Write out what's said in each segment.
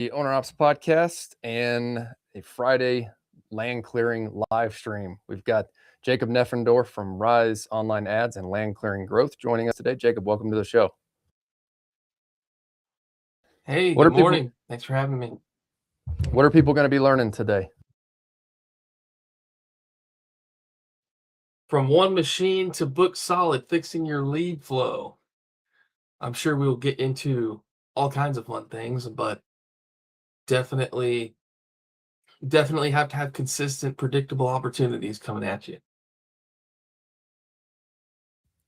the Owner Ops podcast and a Friday land clearing live stream. We've got Jacob Neffendorf from Rise Online Ads and Land Clearing Growth joining us today. Jacob, welcome to the show. Hey, What good are people morning. Thanks for having me. What are people going to be learning today? From one machine to book solid, fixing your lead flow. I'm sure we'll get into all kinds of fun things, but definitely have to have consistent, predictable opportunities coming at you.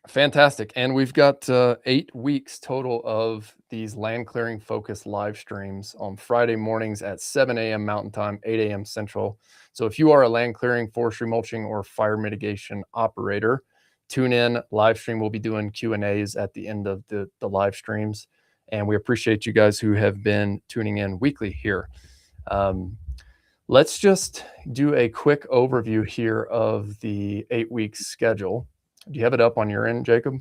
Fantastic. And we've got 8 weeks total of these land clearing focused live streams on Friday mornings at 7 a.m. Mountain Time, 8 a.m. Central. So if you are a land clearing, forestry mulching, or fire mitigation operator, tune in. Live stream. We'll be doing Q&As at the end of the live streams. And we appreciate you guys who have been tuning in weekly here. Let's just do a quick overview here of the 8-week schedule. Do you have it up on your end, Jacob?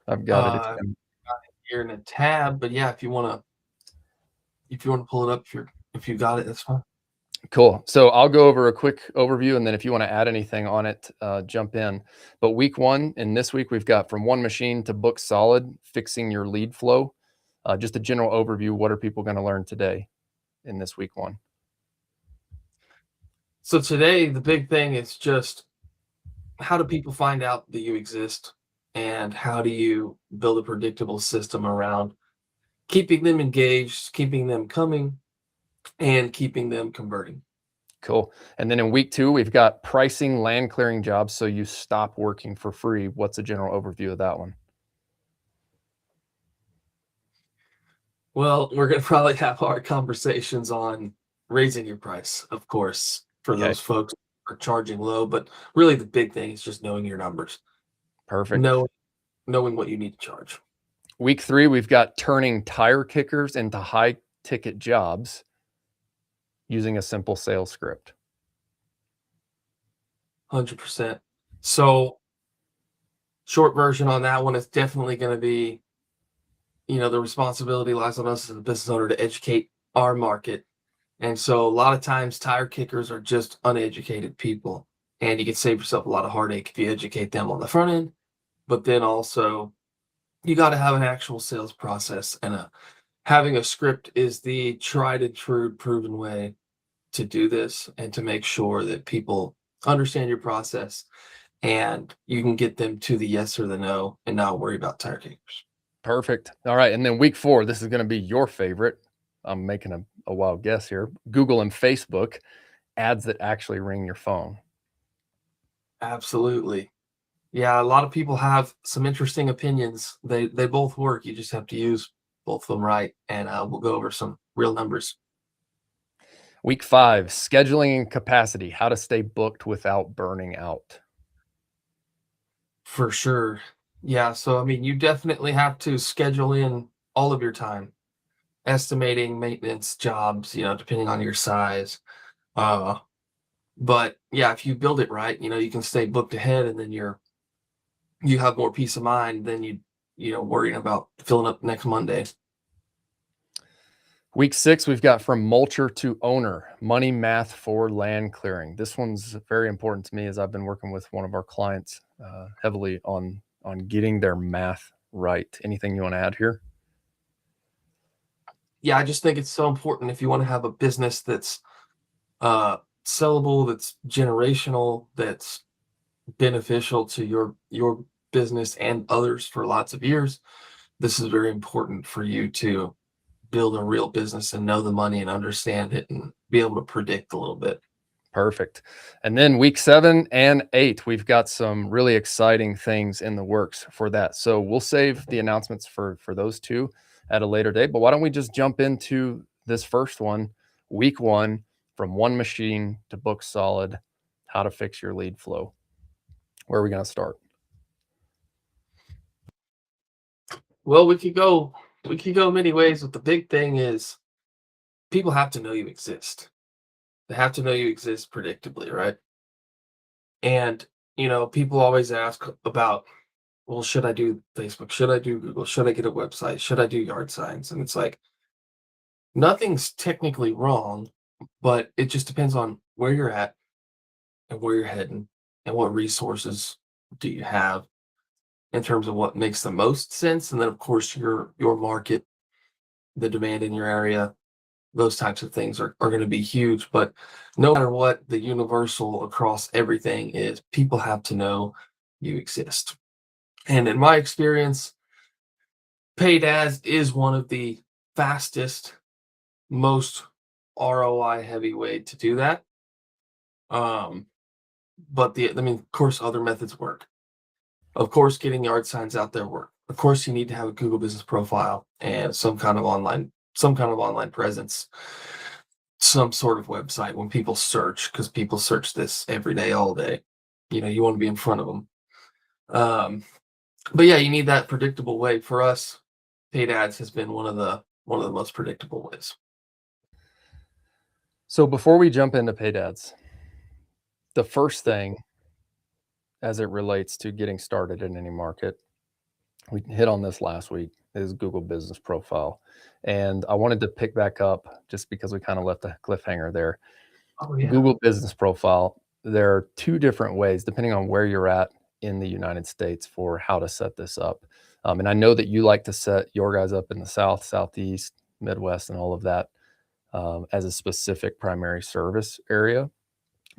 I've got it. Got it here in a tab, but yeah, if you want to pull it up, if you got it, that's fine. Cool. So I'll go over a quick overview, and then if you want to add anything on it, jump in. But week 1, and this week we've got from one machine to book solid, fixing your lead flow. Just a general overview. What are people going to learn today in this week 1? So today, the big thing is just how do people find out that you exist, and how do you build a predictable system around keeping them engaged, keeping them coming, and keeping them converting. Cool. And then in week 2, we've got pricing land clearing jobs so you stop working for free. What's a general overview of that one? Well, we're going to probably have hard conversations on raising your price, of course, for those folks who are charging low. But really, the big thing is just knowing your numbers. Perfect. Knowing what you need to charge. Week 3, we've got turning tire kickers into high ticket jobs using a simple sales script. 100%. So short version on that one is definitely going to be, the responsibility lies on us as a business owner to educate our market. And so a lot of times tire kickers are just uneducated people, and you can save yourself a lot of heartache if you educate them on the front end. But then also you got to have an actual sales process, and having a script is the tried and true proven way to do this and to make sure that people understand your process and you can get them to the yes or the no and not worry about tire kickers. Perfect. All right. And then week 4, this is going to be your favorite. I'm making a wild guess here. Google and Facebook ads that actually ring your phone. Absolutely. Yeah, a lot of people have some interesting opinions. They both work. You just have to use both of them right, and we'll go over some real numbers. Week 5, scheduling and capacity, how to stay booked without burning out. For sure. Yeah, so I mean, you definitely have to schedule in all of your time, estimating maintenance jobs, depending on your size. But yeah, if you build it right, you can stay booked ahead, and then you have more peace of mind than worrying about filling up next Monday. Week 6, we've got from mulcher to owner, money math for land clearing. This one's very important to me as I've been working with one of our clients heavily on getting their math right. Anything you want to add here? Yeah, I just think it's so important if you want to have a business that's sellable, that's generational, that's beneficial to your business and others for lots of years. This is very important for you to build a real business and know the money and understand it and be able to predict a little bit. Perfect. And then week 7 and 8, we've got some really exciting things in the works for that. So we'll save the announcements for those two at a later date. But why don't we just jump into this first one, week 1, from one machine to book solid, how to fix your lead flow. Where are we going to start? Well, we could go many ways, but the big thing is people have to know you exist. They have to know you exist predictably, right? And, people always ask about, well, should I do Facebook? Should I do Google? Should I get a website? Should I do yard signs? And it's like, Nothing's technically wrong, but it just depends on where you're at and where you're heading and what resources do you have in terms of what makes the most sense. And then of course your market, the demand in your area, those types of things are going to be huge. But no matter what, the universal across everything is people have to know you exist. And in my experience, paid ads is one of the fastest, most ROI heavy way to do that. Um, but I mean, of course, other methods work. Of course, getting yard signs out there work. Of course, you need to have a Google Business profile and some kind of online presence, some sort of website when people search, because people search this every day, all day. You want to be in front of them. Um, but yeah, you need that predictable way. For us, paid ads has been one of the most predictable ways. So before we jump into paid ads, the first thing as it relates to getting started in any market, we hit on this last week, is Google Business Profile. And I wanted to pick back up just because we kind of left a cliffhanger there. Oh yeah. Google Business Profile, there are two different ways, depending on where you're at in the United States, for how to set this up. And I know that you like to set your guys up in the South, Southeast, Midwest, and all of that as a specific primary service area.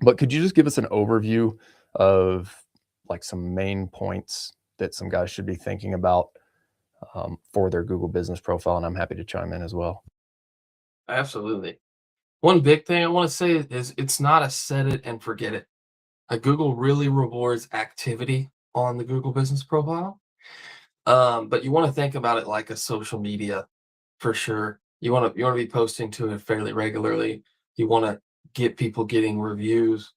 But could you just give us an overview of like some main points that some guys should be thinking about for their Google Business Profile? And I'm happy to chime in as well. Absolutely. One big thing I want to say is it's not a set it and forget it. Google really rewards activity on the Google Business Profile. But you want to think about it like a social media for sure. You want to be posting to it fairly regularly. You want to get people getting reviews,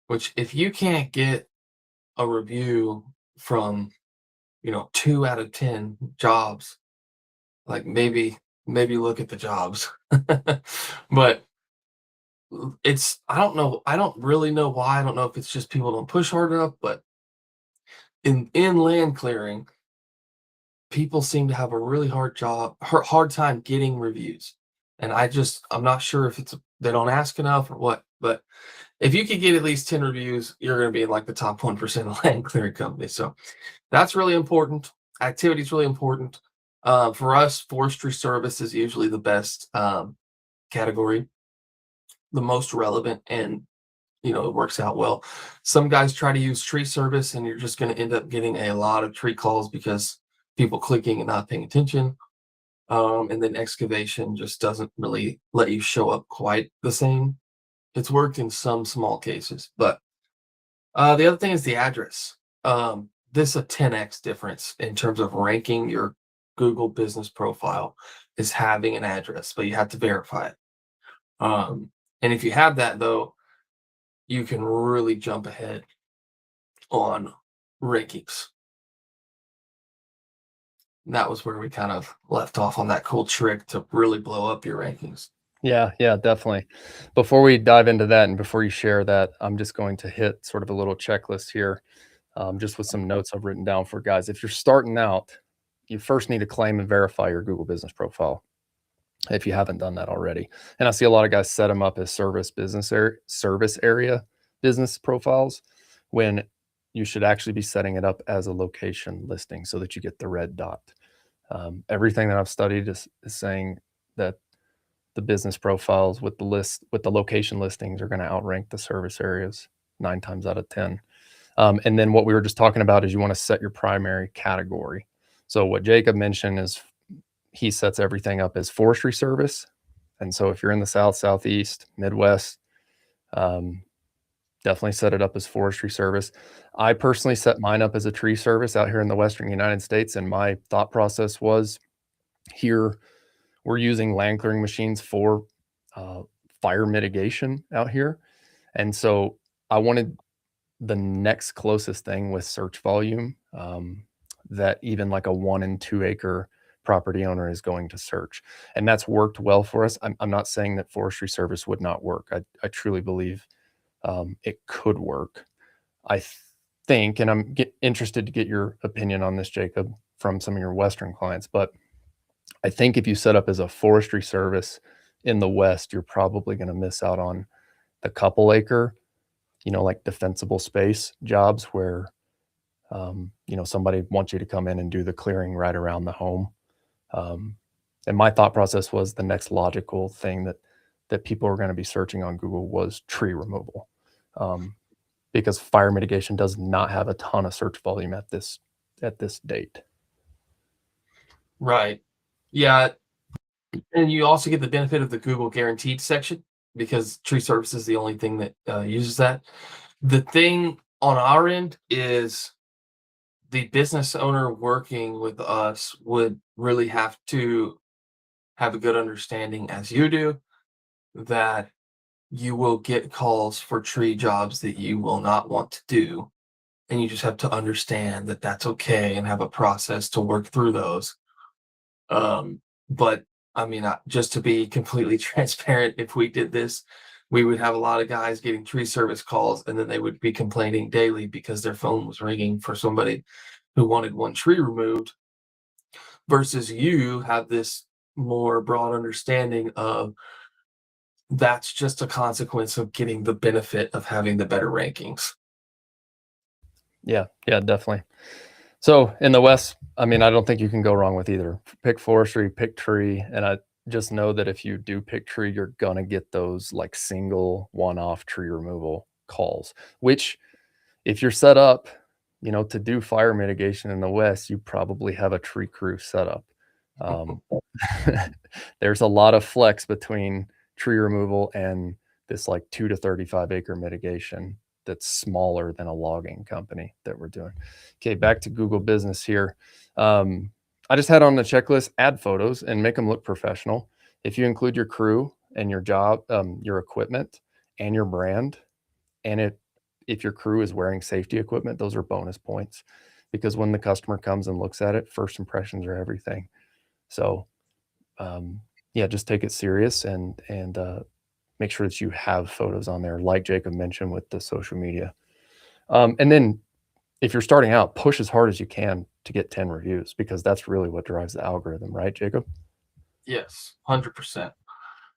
which if you can't get a review from, 2 out of 10 jobs, like maybe look at the jobs. But I don't know. I don't really know why. I don't know if it's just people don't push hard enough, but in land clearing, people seem to have a really hard time getting reviews. And I'm not sure if it's they don't ask enough or what, but if you could get at least 10 reviews, you're going to be in like the top 1% of land clearing companies. So that's really important. Activity is really important. For us, forestry service is usually the best category, the most relevant, and it works out well. Some guys try to use tree service, and you're just going to end up getting a lot of tree calls because people clicking and not paying attention. And then excavation just doesn't really let you show up quite the same. It's worked in some small cases, but the other thing is the address. This is a 10x difference in terms of ranking your Google Business Profile is having an address, but you have to verify it. And if you have that, though, you can really jump ahead on rankings. And that was where we kind of left off on that cool trick to really blow up your rankings. Yeah, definitely. Before we dive into that and before you share that, I'm just going to hit sort of a little checklist here, just with some notes I've written down for guys. If you're starting out, you first need to claim and verify your Google Business Profile if you haven't done that already. And I see a lot of guys set them up as service area business profiles, when you should actually be setting it up as a location listing so that you get the red dot. Everything that I've studied is saying that the business profiles with the location listings are going to outrank the service areas 9 times out of 10. And then what we were just talking about is you want to set your primary category. So what Jacob mentioned is he sets everything up as forestry service. And so if you're in the South, Southeast, Midwest, definitely set it up as forestry service. I personally set mine up as a tree service out here in the Western United States. And my thought process was, here we're using land clearing machines for fire mitigation out here. And so I wanted the next closest thing with search volume that even like a 1 and 2 acre property owner is going to search. And that's worked well for us. I'm not saying that forestry service would not work. I truly believe it could work. I think, and I'm interested to get your opinion on this, Jacob, from some of your Western clients, but I think if you set up as a forestry service in the West, you're probably going to miss out on the couple acre, like defensible space jobs where, somebody wants you to come in and do the clearing right around the home. And my thought process was the next logical thing that people are going to be searching on Google was tree removal, because fire mitigation does not have a ton of search volume at this date. Right. Yeah. And you also get the benefit of the Google guaranteed section because tree service is the only thing that uses that. The thing on our end is the business owner working with us would really have to have a good understanding, as you do, that you will get calls for tree jobs that you will not want to do. And you just have to understand that that's okay and have a process to work through those. But I mean, just to be completely transparent, if we did this, we would have a lot of guys getting tree service calls and then they would be complaining daily because their phone was ringing for somebody who wanted one tree removed, versus you have this more broad understanding of that's just a consequence of getting the benefit of having the better rankings. Yeah, definitely. So in the West, I mean, I don't think you can go wrong with either. Pick forestry, pick tree, and I just know that if you do pick tree, you're gonna get those like single one-off tree removal calls, which if you're set up, to do fire mitigation in the West, you probably have a tree crew set up. There's a lot of flex between tree removal and this like 2 to 35 acre mitigation that's smaller than a logging company that we're doing. Okay, back to Google Business here. I just had on the checklist, add photos and make them look professional. If you include your crew and your job, your equipment and your brand, and if your crew is wearing safety equipment, those are bonus points, because when the customer comes and looks at it, first impressions are everything. So yeah, just take it serious and make sure that you have photos on there, like Jacob mentioned with the social media. And then if you're starting out, push as hard as you can to get 10 reviews, because that's really what drives the algorithm, right, Jacob? Yes, 100%.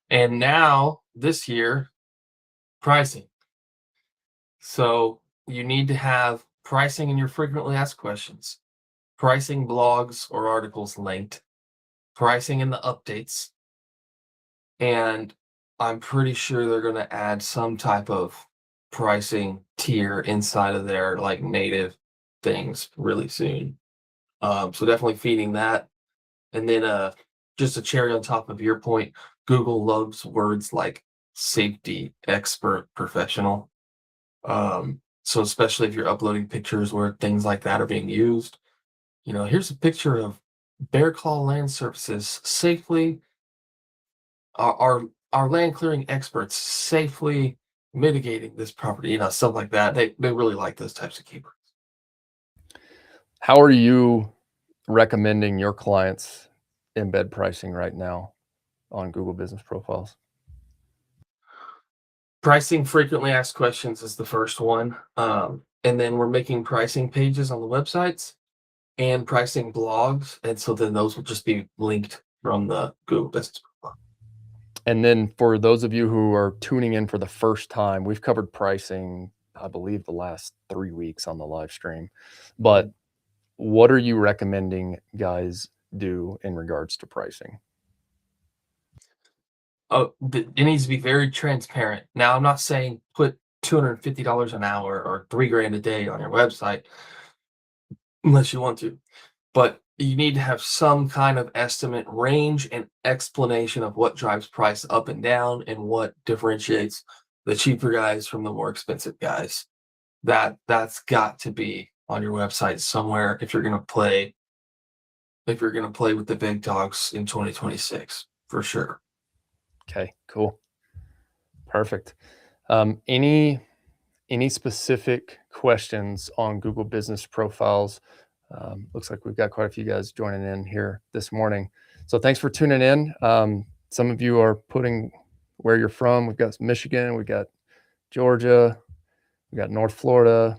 And now this year, pricing. So you need to have pricing in your frequently asked questions, pricing blogs or articles linked, pricing in the updates, and I'm pretty sure they're going to add some type of pricing tier inside of their like native things really soon. So definitely feeding that. And then just a cherry on top of your point, Google loves words like safety, expert, professional. So especially if you're uploading pictures where things like that are being used, here's a picture of Bear Claw Land Services safely, our land clearing experts safely mitigating this property, stuff like that. They really like those types of keywords. How are you recommending your clients embed pricing right now on Google Business Profiles? Pricing frequently asked questions is the first one. And then we're making pricing pages on the websites and pricing blogs. And so then those will just be linked from the Google Business Profile. And then for those of you who are tuning in for the first time, we've covered pricing, I believe, the last 3 weeks on the live stream. But what are you recommending guys do in regards to pricing? Oh, it needs to be very transparent. Now, I'm not saying put $250 an hour or $3 grand a day on your website unless you want to, but you need to have some kind of estimate range and explanation of what drives price up and down and what differentiates the cheaper guys from the more expensive guys. That's got to be on your website somewhere if you're going to play with the big dogs in 2026 for sure. Okay, cool. Perfect. Any specific questions on Google Business Profiles? Looks like we've got quite a few guys joining in here this morning. So thanks for tuning in. Some of you are putting where you're from. We've got Michigan, we've got Georgia, we've got North Florida,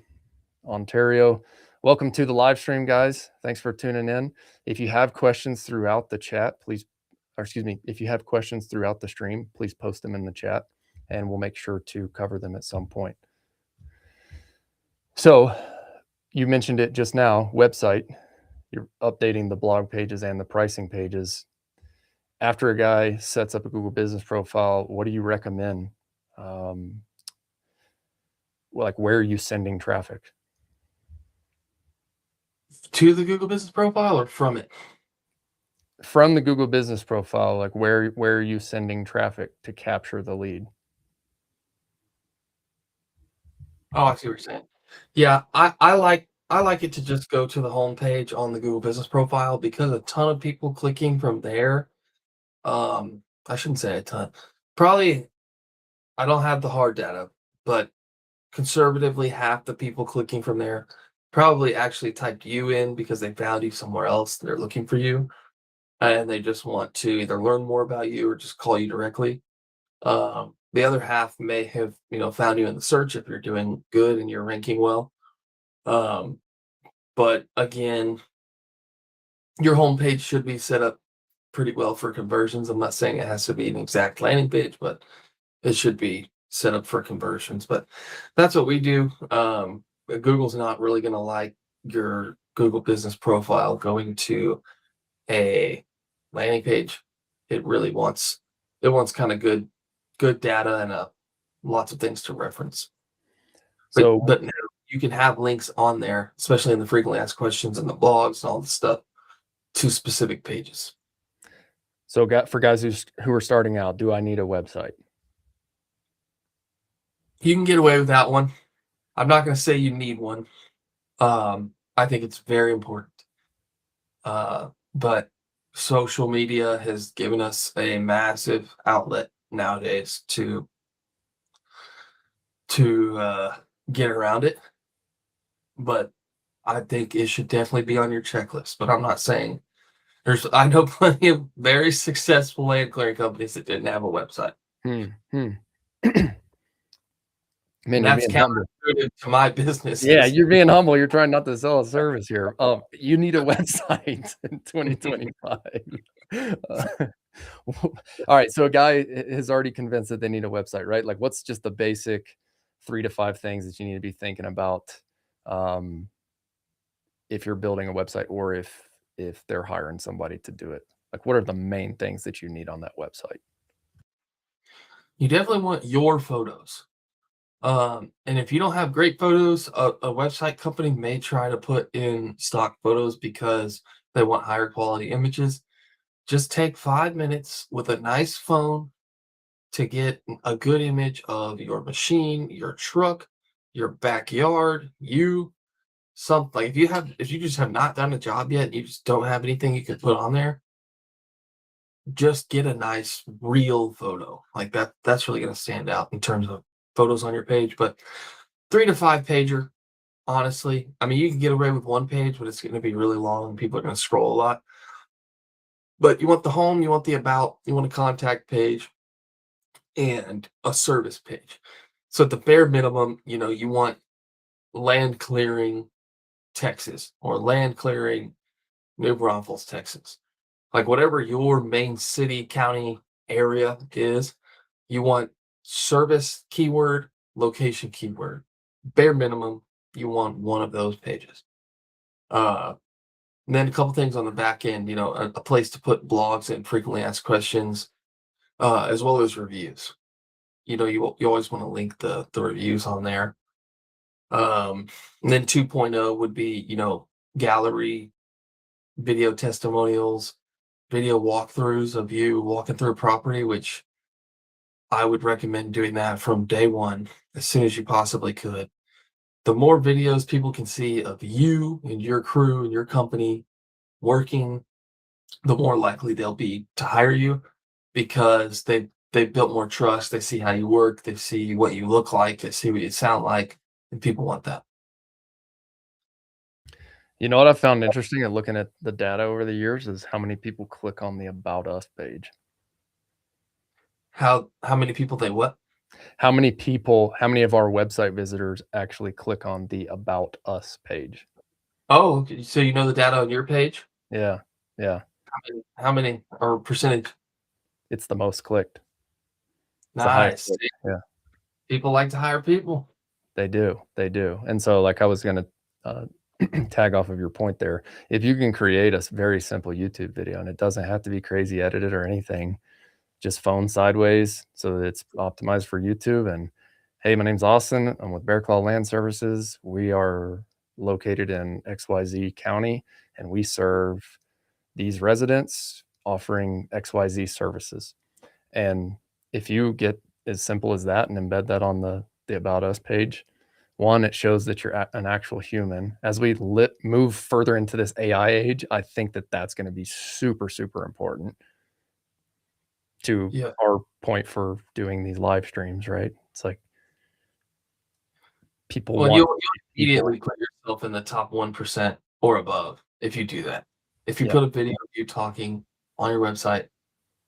Ontario. Welcome to the live stream, guys. Thanks for tuning in. If you have questions throughout the chat, please or excuse me, if you have questions throughout the stream, please post them in the chat and we'll make sure to cover them at some point. So you mentioned it just now, website, you're updating the blog pages and the pricing pages. After a guy sets up a Google Business Profile, what do you recommend? Like, where are you sending traffic? To the Google Business Profile or from it? From the Google Business Profile, like where are you sending traffic to capture the lead? Oh, I see what you're saying. Yeah, I like it to just go to the home page on the Google Business Profile because a ton of people clicking from there. I shouldn't say a ton. Probably, I don't have the hard data, but conservatively, half the people clicking from there probably actually typed you in because they found you somewhere else. They're looking for you and they just want to either learn more about you or just call you directly. The other half may have, found you in the search if you're doing good and you're ranking well. But again, your homepage should be set up pretty well for conversions. I'm not saying it has to be an exact landing page, but it should be set up for conversions. But that's what we do. Google's not really going to like your Google Business Profile going to a landing page. It wants kind of good data and lots of things to reference. But now you can have links on there, especially in the frequently asked questions and the blogs and all the stuff, to specific pages. So for guys who are starting out, do I need a website? You can get away with that one. I'm not going to say you need one. I think it's very important. But social media has given us a massive outlet nowadays to get around it. But I think it should definitely be on your checklist. But I'm not saying I know plenty of very successful land clearing companies that didn't have a website. Man, that's counterintuitive to my business. Yeah, you're being humble. You're trying not to sell a service here. You need a website in 2025. All right, so a guy is already convinced that they need a website, right? Like, what's just the basic 3 to 5 things that you need to be thinking about if you're building a website or if they're hiring somebody to do it? Like, what are the main things that you need on that website? You definitely want your photos. And if you don't have great photos, a website company may try to put in stock photos because they want higher quality images. Just take 5 minutes with a nice phone to get a good image of your machine, your truck, your backyard, something. Like if you just have not done a job yet, you just don't have anything you can put on there, just get a nice real photo. Like that's really going to stand out in terms of photos on your page. But 3 to 5 pager, honestly. I mean, you can get away with 1 page, but it's going to be really long and people are going to scroll a lot. But you want the home, you want the about, you want a contact page, and a service page. So at the bare minimum, you want land clearing Texas or land clearing New Braunfels, Texas. Like whatever your main city, county area is, you want service keyword, location keyword. Bare minimum, you want one of those pages. And then a couple things on the back end, a place to put blogs and frequently asked questions, as well as reviews. You always want to link the reviews on there. And then 2.0 would be, gallery, video testimonials, video walkthroughs of you walking through a property, which I would recommend doing that from day one, as soon as you possibly could. The more videos people can see of you and your crew and your company working, the more likely they'll be to hire you because they've built more trust. They see how you work. They see what you look like. They see what you sound like, and people want that. You know what I found interesting in looking at the data over the years is how many people click on the About Us page. How many people they what? How many of our website visitors actually click on the About Us page? Oh, so you know the data on your page? Yeah. How many or percentage? It's the most clicked. It's the highest Nice. clicked. See, Yeah, people like to hire people. they do. They do. And so, like, I was gonna uh, tag off of your point there. If you can create a very simple YouTube video, and it doesn't have to be crazy edited or anything, just phone sideways so that it's optimized for YouTube. And hey, my name's Austin. I'm with Bear Claw Land Services. We are located in XYZ County, and we serve these residents offering XYZ services. And if you get as simple as that and embed that on the About Us page, one, it shows that you're an actual human. As we move further into this AI age, I think that that's going to be super, super important to Yeah. our point for doing these live streams, right? It's like people Well, want you'll people. immediately put yourself in the top 1% or above if you do that. If you Yeah. put a video of you talking on your website,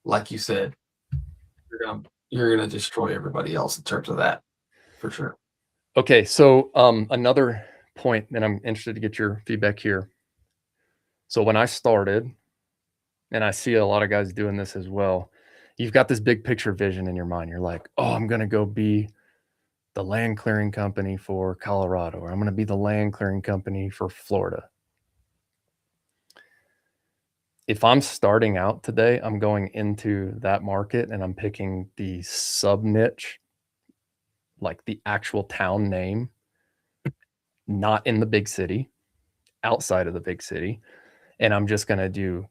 like you said, you're gonna destroy everybody else in terms of that, for sure. Okay, so another point, and I'm interested to get your feedback here. So when I started, and I see a lot of guys doing this as well, you've got this big picture vision in your mind. You're like, oh, I'm going to go be the land clearing company for Colorado, or I'm going to be the land clearing company for Florida. If I'm starting out today, I'm going into that market and I'm picking the sub niche, like the actual town name, not in the big city, outside of the big city. And I'm just going to do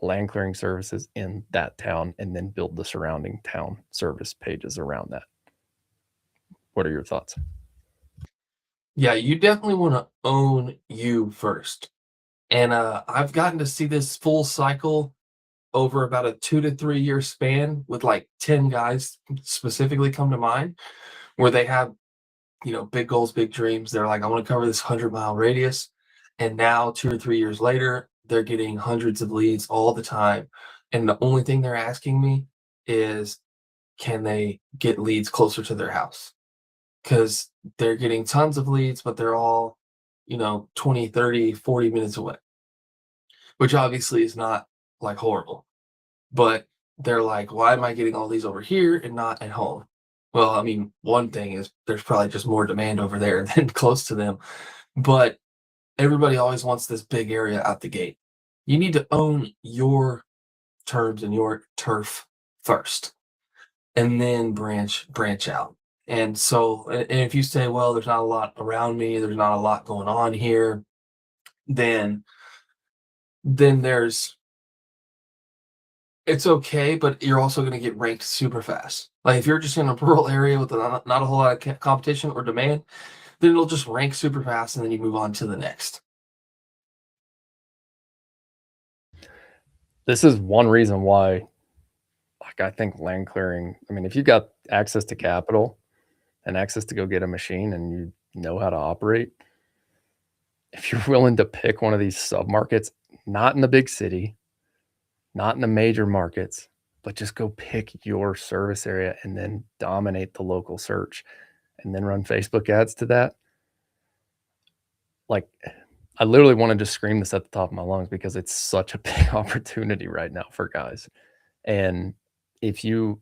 land clearing services in that town and then build the surrounding town service pages around that. What are your thoughts? Yeah, you definitely wanna own you first. And, I've gotten to see this full cycle over about a 2 to 3 year span with, like, 10 guys specifically come to mind, where they have, big goals, big dreams. They're like, "I wanna cover this 100-mile radius." And now 2 or 3 years later, they're getting hundreds of leads all the time, and the only thing they're asking me is, can they get leads closer to their house? Because they're getting tons of leads, but they're all, 20, 30, 40 minutes away, which obviously is not like horrible. But they're like, why am I getting all these over here and not at home? Well, I mean, one thing is there's probably just more demand over there than close to them. But everybody always wants this big area out the gate. You need to own your terms and your turf first, and then branch out. And so, and if you say, well, there's not a lot around me, there's not a lot going on here, then there's it's okay, but you're also going to get ranked super fast. Like if you're just in a rural area with not a whole lot of competition or demand, then it'll just rank super fast, and then you move on to the next. This is one reason why, like, I think land clearing, I mean, if you've got access to capital and access to go get a machine and you know how to operate, if you're willing to pick one of these sub markets, not in the big city, not in the major markets, but just go pick your service area and then dominate the local search and then run Facebook ads to that. Like, I literally want to just scream this at the top of my lungs because it's such a big opportunity right now for guys. And if you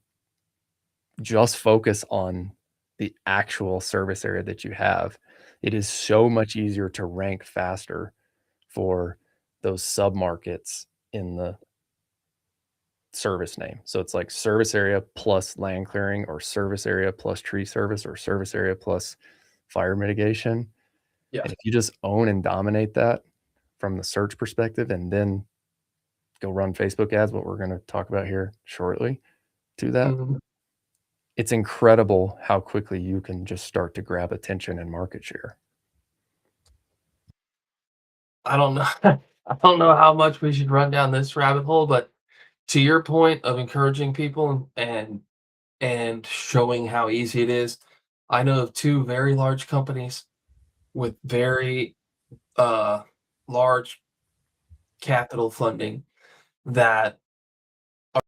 just focus on the actual service area that you have, it is so much easier to rank faster for those sub markets in the service name. So it's like service area plus land clearing, or service area plus tree service, or service area plus fire mitigation. Yeah. And if you just own and dominate that from the search perspective, and then go run Facebook ads, what we're going to talk about here shortly, to that, Mhm. it's incredible how quickly you can just start to grab attention and market share. I don't know. I don't know how much we should run down this rabbit hole, but to your point of encouraging people and showing how easy it is, I know of two very large companies with very uh large capital funding that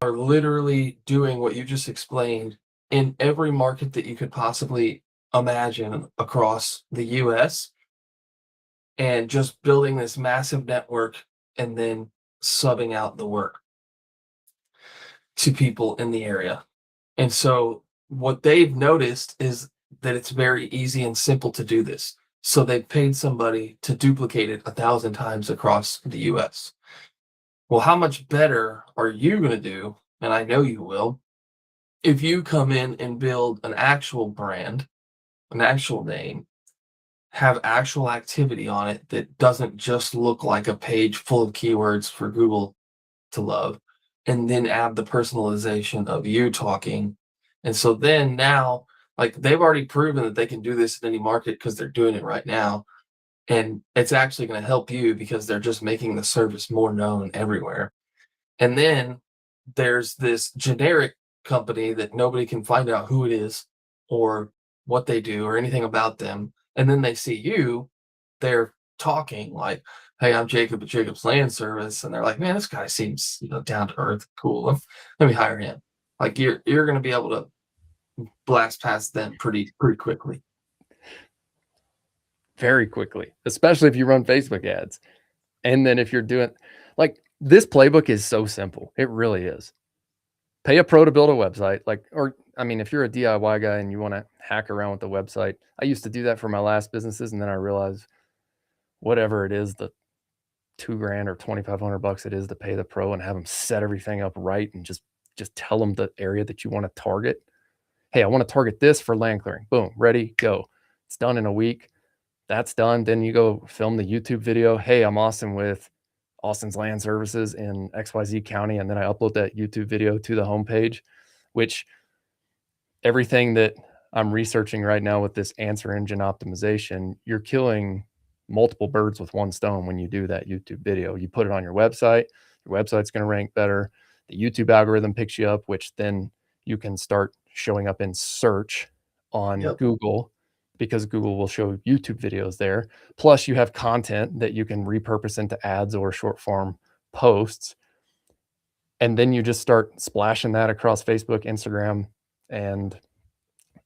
are literally doing what you just explained in every market that you could possibly imagine across the US, and just building this massive network and then subbing out the work. to people in the area. And so what they've noticed is that it's very easy and simple to do this. So they've paid somebody to duplicate it 1,000 times across the US. Well, how much better are you going to do? And I know you will, if you come in and build an actual brand, an actual name, have actual activity on it that doesn't just look like a page full of keywords for Google to love, and then add the personalization of you talking. And so then now, like they've already proven that they can do this in any market because they're doing it right now. And it's actually going to help you because they're just making the service more known everywhere. And then there's this generic company that nobody can find out who it is or what they do or anything about them. And then they see you, they're talking like, "Hey, I'm Jacob at Jacob's Land Service," and they're like, "Man, this guy seems, down to earth, cool. Let me hire him." Like you're going to be able to blast past them pretty quickly. Very quickly, especially if you run Facebook ads. And then if you're doing like this playbook is so simple. It really is. Pay a pro to build a website. Or I mean, if you're a DIY guy and you want to hack around with the website, I used to do that for my last businesses. And then I realized whatever it is, the $2,000 or $2,500 it is to pay the pro and have them set everything up right and just tell them the area that you want to target. Hey, I want to target this for land clearing. Boom, ready, go. It's done in a week. That's done. Then you go film the YouTube video. Hey, I'm Austin with Austin's Land Services in XYZ County. And then I upload that YouTube video to the homepage, which everything that I'm researching right now with this answer engine optimization, you're killing multiple birds with one stone when you do that YouTube video. You put it on your website's going to rank better. The YouTube algorithm picks you up, which then you can start showing up in search on Yep. Google, because Google will show YouTube videos there. Plus you have content that you can repurpose into ads or short form posts. And then you just start splashing that across Facebook, Instagram, and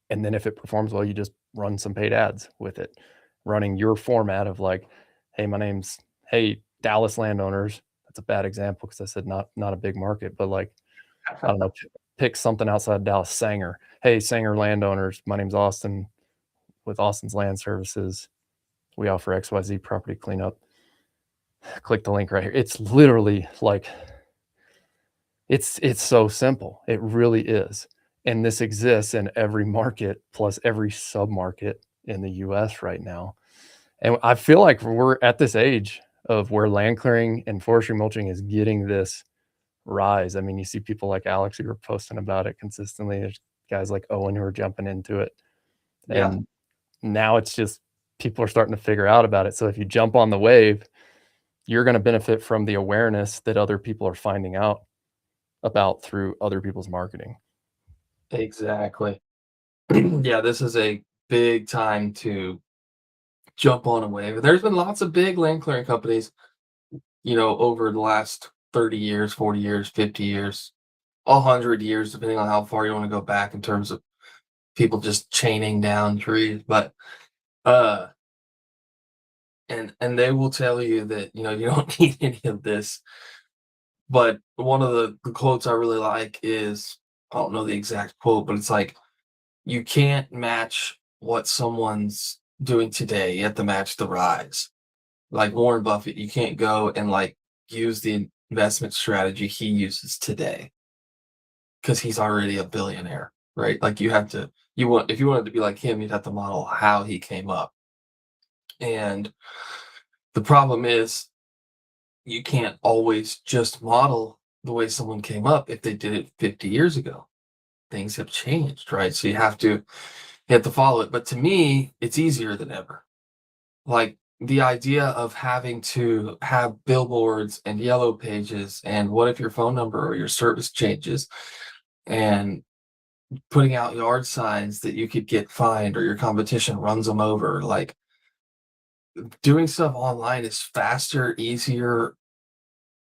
then if it performs well, you just run some paid ads with it, running your format of like, hey, Dallas landowners. That's a bad example because I said not a big market, but like, I don't know, pick something outside Dallas. Sanger. Hey, Sanger landowners. My name's Austin with Austin's Land Services. We offer XYZ property cleanup. Click the link right here. It's literally like, it's so simple. It really is. And this exists in every market plus every sub market in the US right now. And I feel like we're at this age of where land clearing and forestry mulching is getting this rise. I mean, you see people like Alex who are posting about it consistently. There's guys like Owen who are jumping into it. Yeah. And now it's just people are starting to figure out about it. So if you jump on the wave, you're going to benefit from the awareness that other people are finding out about through other people's marketing. Exactly. Yeah, this is a big time to jump on a wave. There's been lots of big land clearing companies, over the last 30 years, 40 years, 50 years, 100 years, depending on how far you want to go back in terms of people just chaining down trees. But uh and they will tell you that you don't need any of this. But one of the quotes I really like is, I don't know the exact quote, but it's like, you can't match what someone's doing today, you have to match the rise. Like Warren Buffett, you can't go and like use the investment strategy he uses today because he's already a billionaire, right? Like if you wanted to be like him, you'd have to model how he came up. And the problem is, you can't always just model the way someone came up if they did it 50 years ago. Things have changed, right? So you have to follow it. But to me, it's easier than ever. Like the idea of having to have billboards and yellow pages, and what if your phone number or your service changes, and putting out yard signs that you could get fined or your competition runs them over. Like doing stuff online is faster, easier,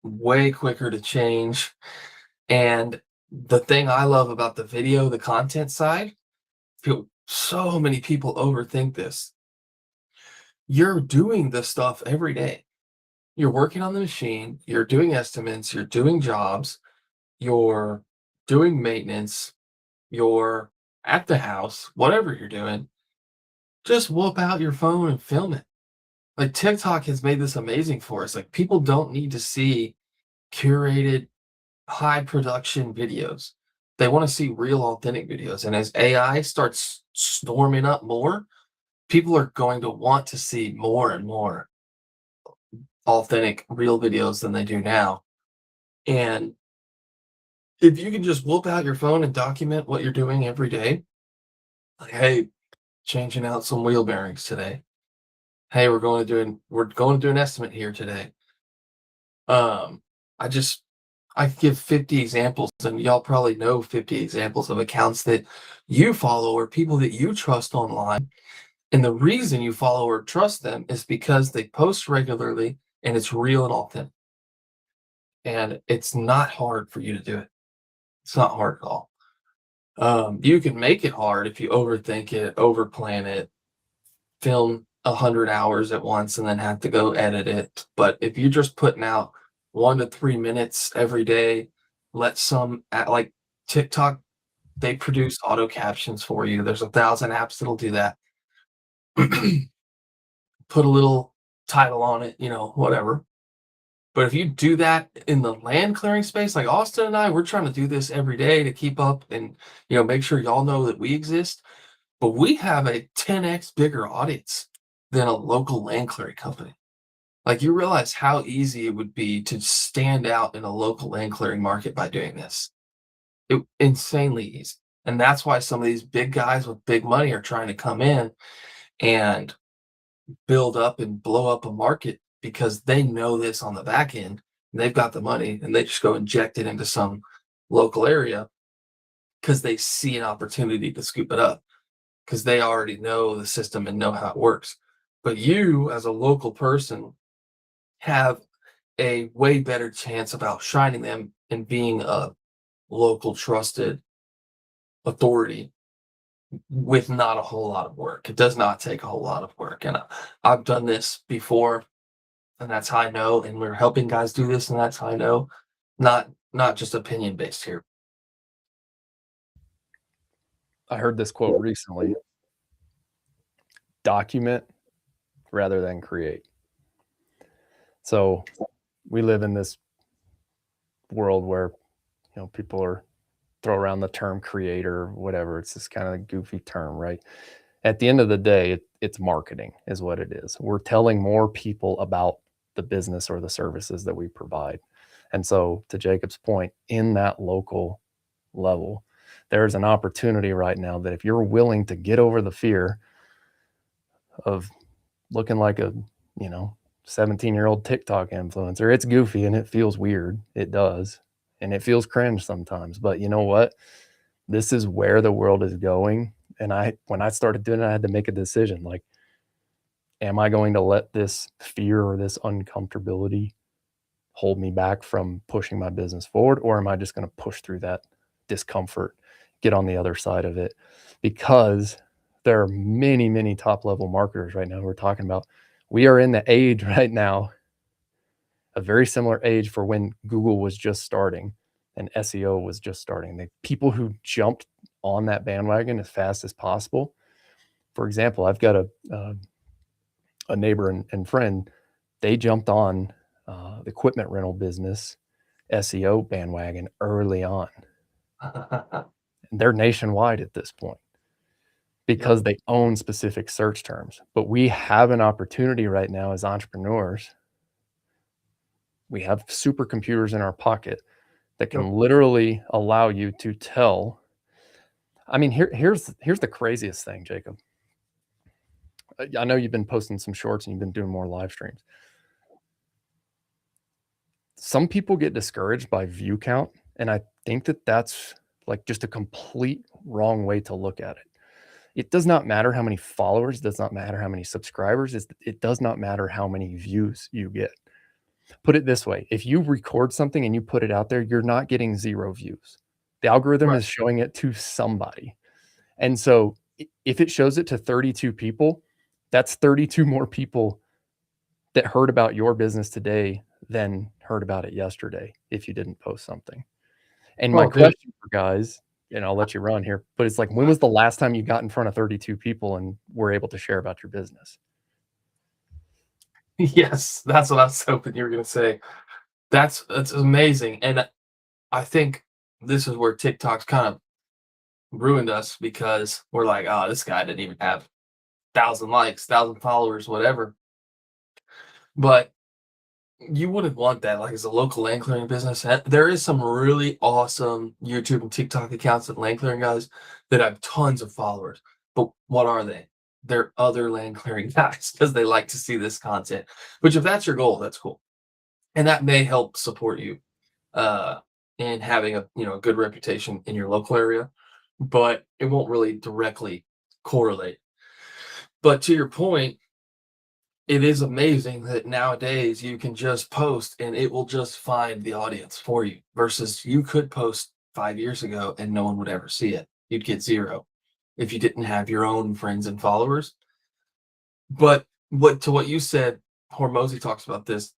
way quicker to change. And the thing I love about the video, the content side, so many people overthink this. You're doing this stuff every day. You're working on the machine, you're doing estimates, you're doing jobs, you're doing maintenance, you're at the house, whatever you're doing, just whip out your phone and film it. Like TikTok has made this amazing for us. Like people don't need to see curated high production videos. They want to see real authentic videos. And as AI starts storming up more, people are going to want to see more and more authentic real videos than they do now. And if you can just whoop out your phone and document what you're doing every day, like, hey, changing out some wheel bearings today. Hey, we're going to do an estimate here today. Um, I just I could give 50 examples, and y'all probably know 50 examples of accounts that you follow or people that you trust online. And the reason you follow or trust them is because they post regularly and it's real and authentic. And it's not hard for you to do it. It's not hard at all. You can make it hard if you overthink it, overplan it, film 100 hours at once, and then have to go edit it. But if you're just putting out 1 to 3 minutes every day, let some like TikTok, they produce auto captions for you. There's 1,000 apps that'll do that. Put a little title on it, whatever. But if you do that in the land clearing space, like Austin and I, we're trying to do this every day to keep up and make sure y'all know that we exist. But we have a 10x bigger audience than a local land clearing company. Like you realize how easy it would be to stand out in a local land clearing market by doing this. Insanely easy. And that's why some of these big guys with big money are trying to come in and build up and blow up a market because they know this on the back end. And they've got the money and they just go inject it into some local area because they see an opportunity to scoop it up because they already know the system and know how it works. But you, as a local person, have a way better chance of outshining them and being a local trusted authority with not a whole lot of work. It does not take a whole lot of work. And I've done this before, and that's how I know. And we're helping guys do this, and that's how I know. Not just opinion based here. I heard this quote recently: document rather than create. So we live in this world where people are throw around the term creator, whatever. It's this kind of goofy term, right? At the end of the day, it's marketing is what it is. We're telling more people about the business or the services that we provide. And so to Jacob's point, in that local level, there's an opportunity right now that if you're willing to get over the fear of looking like a 17-year-old TikTok influencer, it's goofy and it feels weird. It does. And it feels cringe sometimes. But you know what? This is where the world is going. And when I started doing it, I had to make a decision. Like, am I going to let this fear or this uncomfortability hold me back from pushing my business forward? Or am I just going to push through that discomfort, get on the other side of it? Because there are many, many top level marketers right now who are talking about, we are in the age right now, a very similar age for when Google was just starting and SEO was just starting. The people who jumped on that bandwagon as fast as possible. For example, I've got a neighbor and friend. They jumped on the equipment rental business SEO bandwagon early on. They're nationwide at this point because they own specific search terms. But we have an opportunity right now as entrepreneurs. We have supercomputers in our pocket that can literally allow you to tell. I mean, here's the craziest thing, Jacob. I know you've been posting some shorts and you've been doing more live streams. Some people get discouraged by view count, and I think that that's like just a complete wrong way to look at it. It does not matter how many followers, it does not matter how many subscribers, it does not matter how many views you get. Put it this way, if you record something and you put it out there, you're not getting 0 views. The algorithm is showing it to somebody. And so if it shows it to 32 people, that's 32 more people that heard about your business today than heard about it yesterday if you didn't post something. And my Oh, dude. question for guys, and I'll let you run here, but it's like, when was the last time you got in front of 32 people and were able to share about your business? Yes, that's what I was hoping you were gonna say. That's amazing, and I think this is where TikTok's kind of ruined us because we're like, "Oh, this guy didn't even have 1,000 likes, 1,000 followers, whatever." But you wouldn't want that, like, as a local land clearing business. There is some really awesome YouTube and TikTok accounts that land clearing guys that have tons of followers. But what are they? They're other land clearing guys because they like to see this content. Which, if that's your goal, that's cool, and that may help support you uh, in having a a good reputation in your local area, but it won't really directly correlate. But to your point, it is amazing that nowadays you can just post and it will just find the audience for you versus you could post 5 years ago and no one would ever see it. You'd get zero if you didn't have your own friends and followers. But what you said, Hormozy talks about this,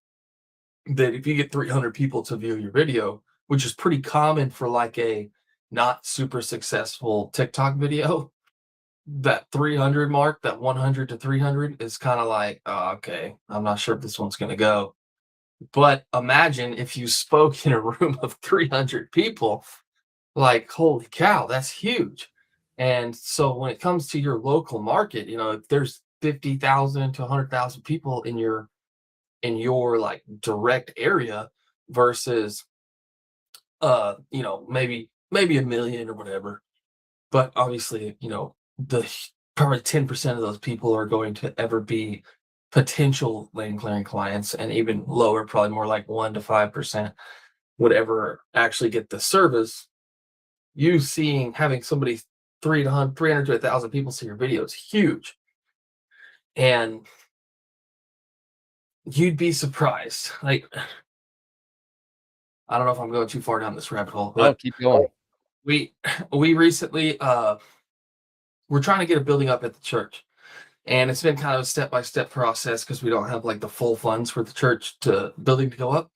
that if you get 300 people to view your video, which is pretty common for like a not super successful TikTok video, that 300 mark, that 100 to 300 is kind of like, oh, okay, I'm not sure if this one's going to go. But imagine if you spoke in a room of 300 people, like, holy cow, that's huge. And so when it comes to your local market, if there's 50,000 to 100,000 people in your like direct area versus maybe a million or whatever, but obviously, probably 10% of those people are going to ever be potential lane clearing clients, and even lower, probably more like 1 to 5% would ever actually get the service. You seeing having somebody 300 to 1,000 people see your video is huge, and you'd be surprised. Like, I don't know if I'm going too far down this rabbit hole, Oh, but keep going. we we recently we're trying to get a building up at the church. And it's been kind of a step-by-step process because we don't have like the full funds for the church to building to go up.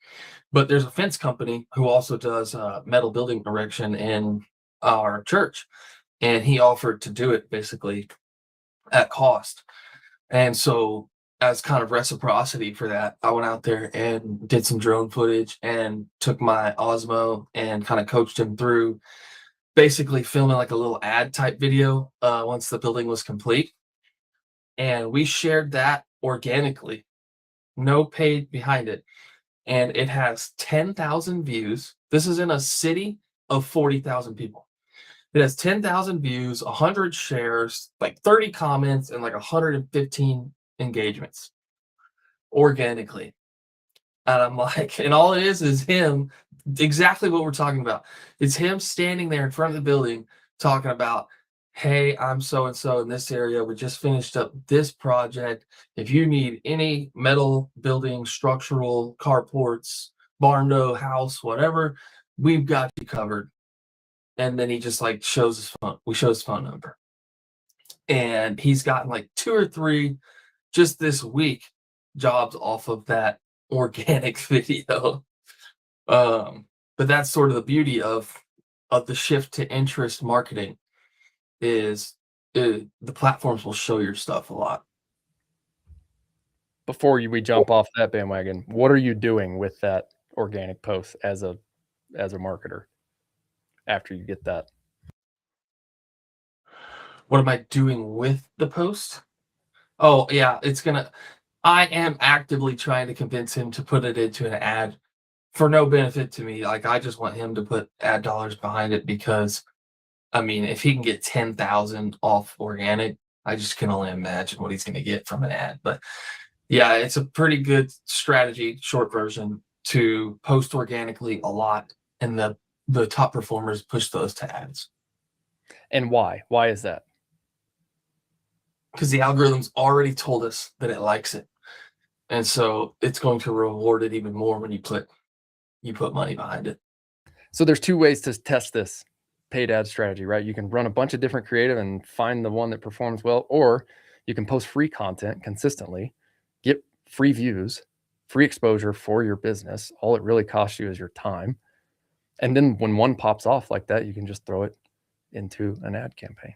But there's a fence company who also does metal building erection in our church, and he offered to do it basically at cost. And so, as kind of reciprocity for that, I went out there and did some drone footage and took my Osmo and kind of coached him through basically filming like a little ad type video once the building was complete, and we shared that organically, no paid behind it, and it has 10,000 views. This is in a city of 40,000 people. It has 10,000 views, 100 shares, like 30 comments, and like 115 engagements organically. And I'm like, and all it is him, exactly what we're talking about. It's him standing there in front of the building talking about, hey, I'm so and so in this area. We just finished up this project. If you need any metal building, structural, carports, barn door, house, whatever, we've got you covered. And then he just like shows his phone. We show his phone number. And he's gotten like 2 or 3 just this week jobs off of that organic video. But that's sort of the beauty of the shift to interest marketing is the platforms will show your stuff a lot. Before we jump off that bandwagon, what are you doing with that organic post as a marketer after you get that? What am I doing with the post? Oh yeah, I am actively trying to convince him to put it into an ad for no benefit to me. Like, I just want him to put ad dollars behind it because I mean, if he can get 10,000 off organic, I just can only imagine what he's going to get from an ad. But yeah, it's a pretty good strategy, short version, to post organically a lot, and the top performers push those to ads And why? Why is that? because the algorithm's already told us that it likes it, and so it's going to reward it even more when you put money behind it. So there's two ways to test this paid ad strategy, right? You can run a bunch of different creative and find the one that performs well, or you can post free content consistently, get free views, free exposure for your business. All it really costs you is your time. And then when one pops off like that, you can just throw it into an ad campaign.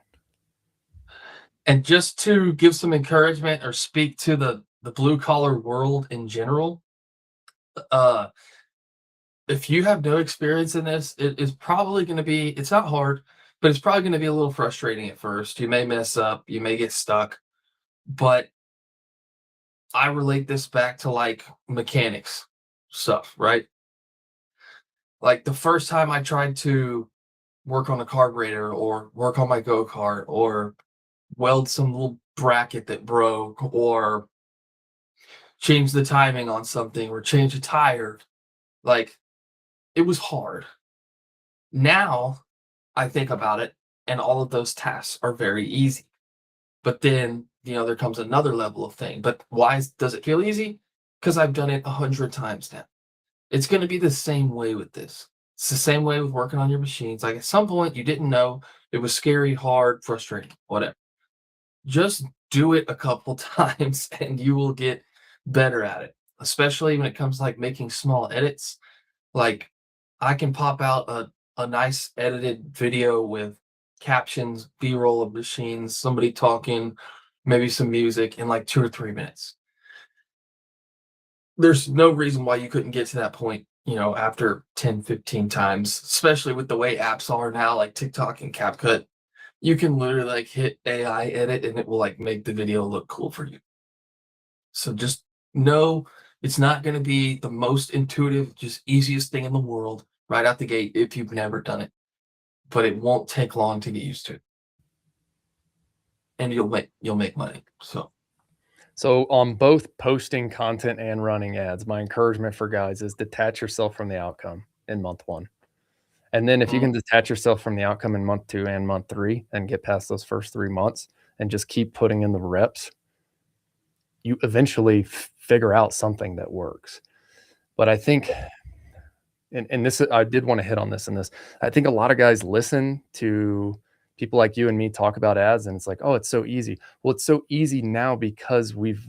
And just to give some encouragement or speak to the blue collar world in general, uh, if you have no experience in this, it is probably going to be, it's not hard, but it's probably going to be a little frustrating at first. You may mess up, you may get stuck, but I relate this back to like mechanics stuff, right? Like the first time I tried to work on a carburetor or work on my go kart or weld some little bracket that broke or change the timing on something or change a tire, like it was hard. Now I think about it and all of those tasks are very easy. But then, there comes another level of thing. But does it feel easy? Because I've done it 100 times now. It's going to be the same way with this. It's the same way with working on your machines. Like at some point, you didn't know, it was scary, hard, frustrating, whatever. Just do it a couple times and you will get better at it, especially when it comes to like making small edits. Like I can pop out a nice edited video with captions, B-roll of machines, somebody talking, maybe some music in like 2 or 3 minutes. There's no reason why you couldn't get to that point, after 10, 15 times, especially with the way apps are now, like TikTok and CapCut. You can literally like hit AI edit and it will like make the video look cool for you. So just know it's not going to be the most intuitive, just easiest thing in the world right out the gate if you've never done it, but it won't take long to get used to, and you'll make money. So on both posting content and running ads, my encouragement for guys is detach yourself from the outcome in month 1. And then if you can detach yourself from the outcome in month 2 and month 3 and get past those first 3 months and just keep putting in the reps, you eventually figure out something that works. But I think, and this, I did want to hit on this in this, I think a lot of guys listen to people like you and me talk about ads and it's like, oh, it's so easy. Well, it's so easy now because we've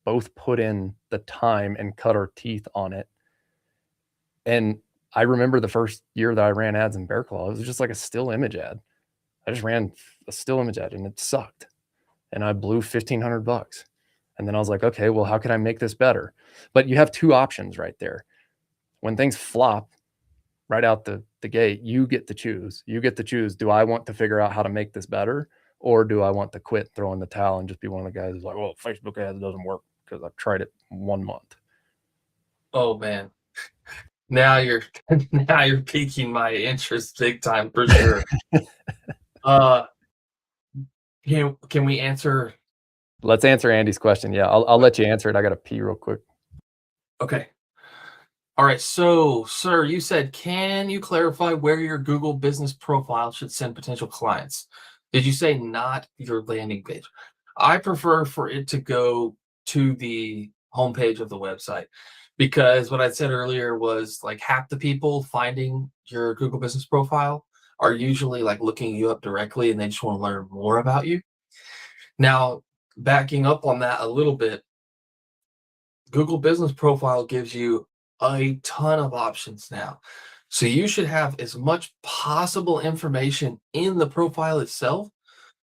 both put in the time and cut our teeth on it. And I remember the first year that I ran ads in Bear Claw, it was just like a still image ad. I just ran a still image ad and it sucked. And I blew $1,500. And then I was like, okay, well, how can I make this better? But you have 2 options right there. When things flop right out the gate, you get to choose. You get to choose, do I want to figure out how to make this better? Or do I want to quit, throw in the towel, and just be one of the guys who's like, well, Facebook ads doesn't work because I've tried it 1 month. Oh man. Now you're now you're piquing my interest big time for sure. uh can we answer? Let's answer Andy's question. Yeah, I'll let you answer it. I got to pee real quick. Okay. All right. So, sir, you said, can you clarify where your Google business profile should send potential clients? Did you say not your landing page? I prefer for it to go to the homepage of the website, because what I said earlier was like half the people finding your Google business profile are usually like looking you up directly and they just want to learn more about you. Now, backing up on that a little bit, Google business profile gives you a ton of options now. So you should have as much possible information in the profile itself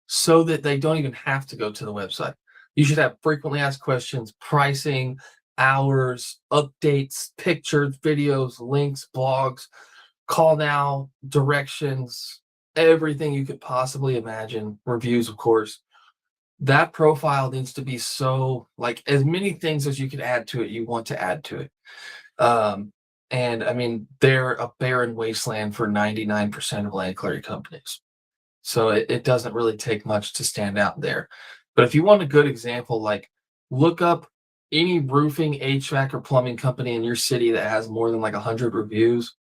so that they don't even have to go to the website. You should have frequently asked questions, pricing, hours, updates, pictures, videos, links, blogs, call now, directions, everything you could possibly imagine, reviews, of course. That profile needs to be so like as many things as you can add to it, you want to add to it. Um, and I mean, they're a barren wasteland for 99% of land clearing companies. So it doesn't really take much to stand out there. But if you want a good example, like look up any roofing, HVAC, or plumbing company in your city that has more than like 100 reviews.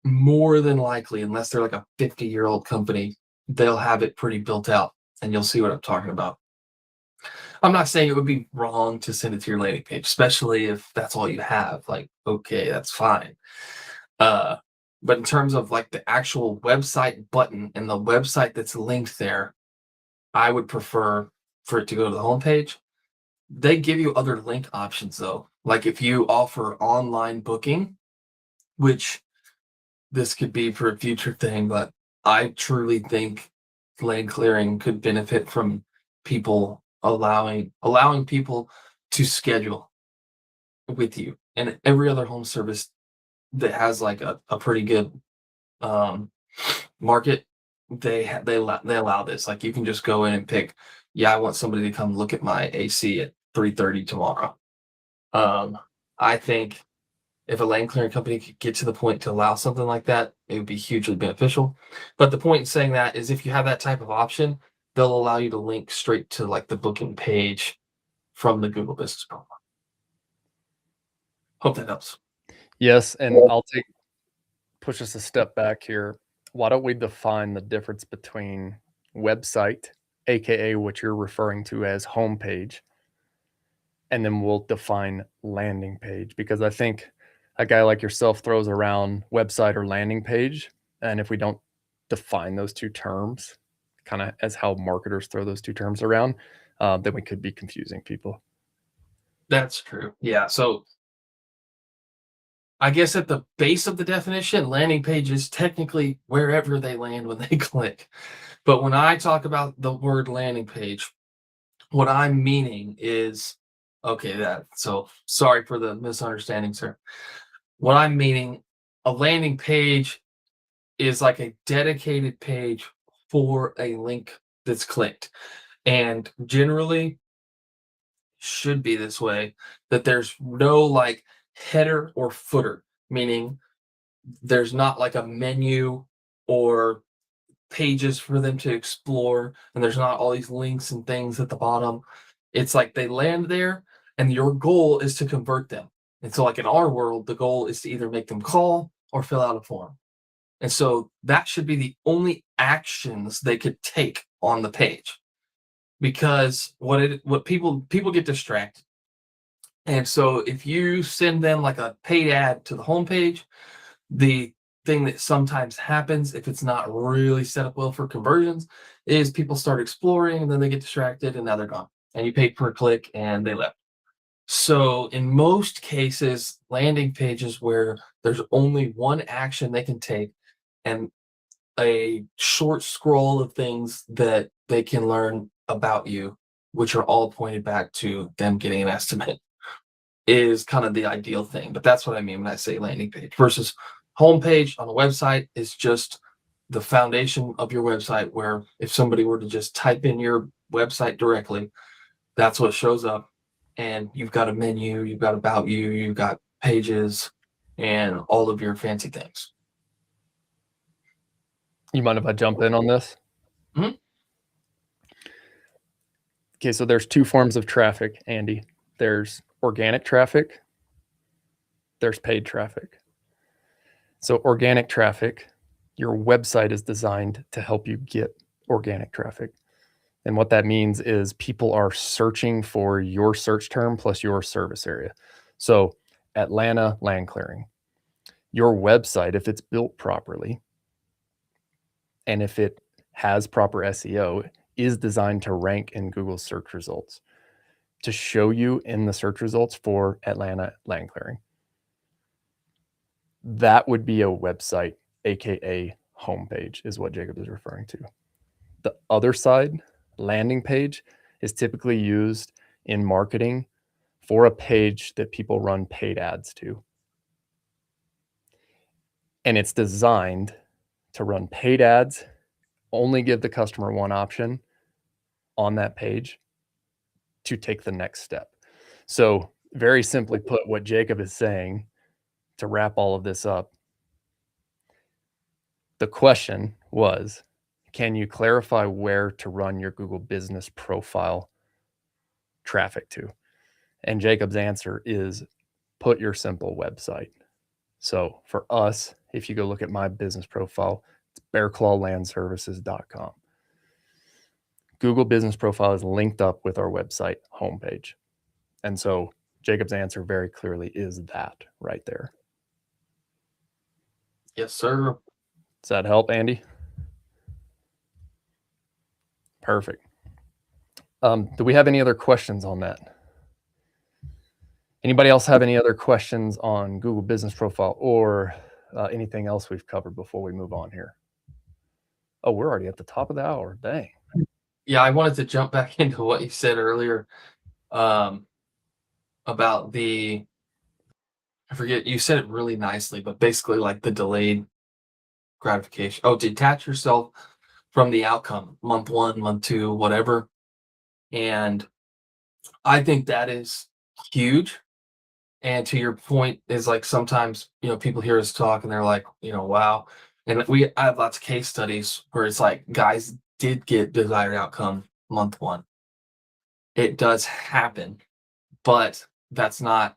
More than likely, unless they're like a 50-year-old company, they'll have it pretty built out, and you'll see what I'm talking about. I'm not saying it would be wrong to send it to your landing page, especially if that's all you have. Like, okay, that's fine. But in terms of like the actual website button and the website that's linked there, I would prefer for it to go to the homepage. They give you other link options though. Like if you offer online booking, which this could be for a future thing, but I truly think land clearing could benefit from people allowing people to schedule with you. And every other home service that has like a pretty good um market, they allow this. Like you can just go in and pick, yeah, I want somebody to come look at my AC at 3:30 tomorrow. I think if a land clearing company could get to the point to allow something like that, it would be hugely beneficial. But the point in saying that is if you have that type of option, they'll allow you to link straight to like the booking page from the Google Business Profile. Hope that helps. Yes, and I'll push us a step back here. Why don't we define the difference between website, aka what you're referring to as homepage, and then we'll define landing page, because I think a guy like yourself throws around website or landing page, and if we don't define those two terms, kind of as how marketers throw those two terms around, then we could be confusing people. That's true. Yeah. So I guess at the base of the definition, landing page is technically wherever they land when they click. But when I talk about the word landing page, what I'm meaning is okay, that so sorry for the misunderstanding, sir. What I'm meaning, a landing page is like a dedicated page for a link that's clicked. And generally should be this way, that there's no like header or footer, meaning there's not like a menu or pages for them to explore, and there's not all these links and things at the bottom. It's like they land there, and your goal is to convert them. And so, like in our world, the goal is to either make them call or fill out a form. And so that should be the only actions they could take on the page. Because what people get distracted. And so if you send them like a paid ad to the homepage, the thing that sometimes happens if it's not really set up well for conversions is people start exploring and then they get distracted and now they're gone. And you pay per click and they left. So in most cases, landing pages where there's only one action they can take and a short scroll of things that they can learn about you, which are all pointed back to them getting an estimate, is kind of the ideal thing. But that's what I mean when I say landing page versus homepage on a website is just the foundation of your website, where if somebody were to just type in your website directly, that's what shows up. And you've got a menu, you've got about you, you've got pages, and all of your fancy things. You mind if I jump in on this? Mhm. Okay, so there's two forms of traffic, Andy. There's organic traffic, there's paid traffic. So organic traffic, your website is designed to help you get organic traffic. And what that means is people are searching for your search term plus your service area. So Atlanta land clearing, your website, if it's built properly, and if it has proper SEO, is designed to rank in Google search results, to show you in the search results for Atlanta land clearing. That would be a website, aka homepage, is what Jacob is referring to. The other side, landing page, is typically used in marketing for a page that people run paid ads to. And it's designed to run paid ads, only give the customer one option on that page to take the next step. So very simply put, what Jacob is saying, to wrap all of this up, the question was, can you clarify where to run your Google Business Profile traffic to? And Jacob's answer is put your simple website. So for us, if you go look at my business profile, it's bearclawlandservices.com. Google Business Profile is linked up with our website homepage. And so Jacob's answer very clearly is that right there. Yes, sir. Does that help, Andy? Perfect. Do we have any other questions on that? Anybody else have any other questions on Google Business Profile or anything else we've covered before we move on here? Oh, we're already at the top of the hour. Dang. Yeah, I wanted to jump back into what you said earlier, um, about I forget, you said it really nicely, but basically like the delayed gratification. Oh, detach yourself from the outcome, month 1, month 2, whatever. And I think that is huge. And to your point is like sometimes, people hear us talk and they're like, wow. And I have lots of case studies where it's like guys did get desired outcome month 1. It does happen, but that's not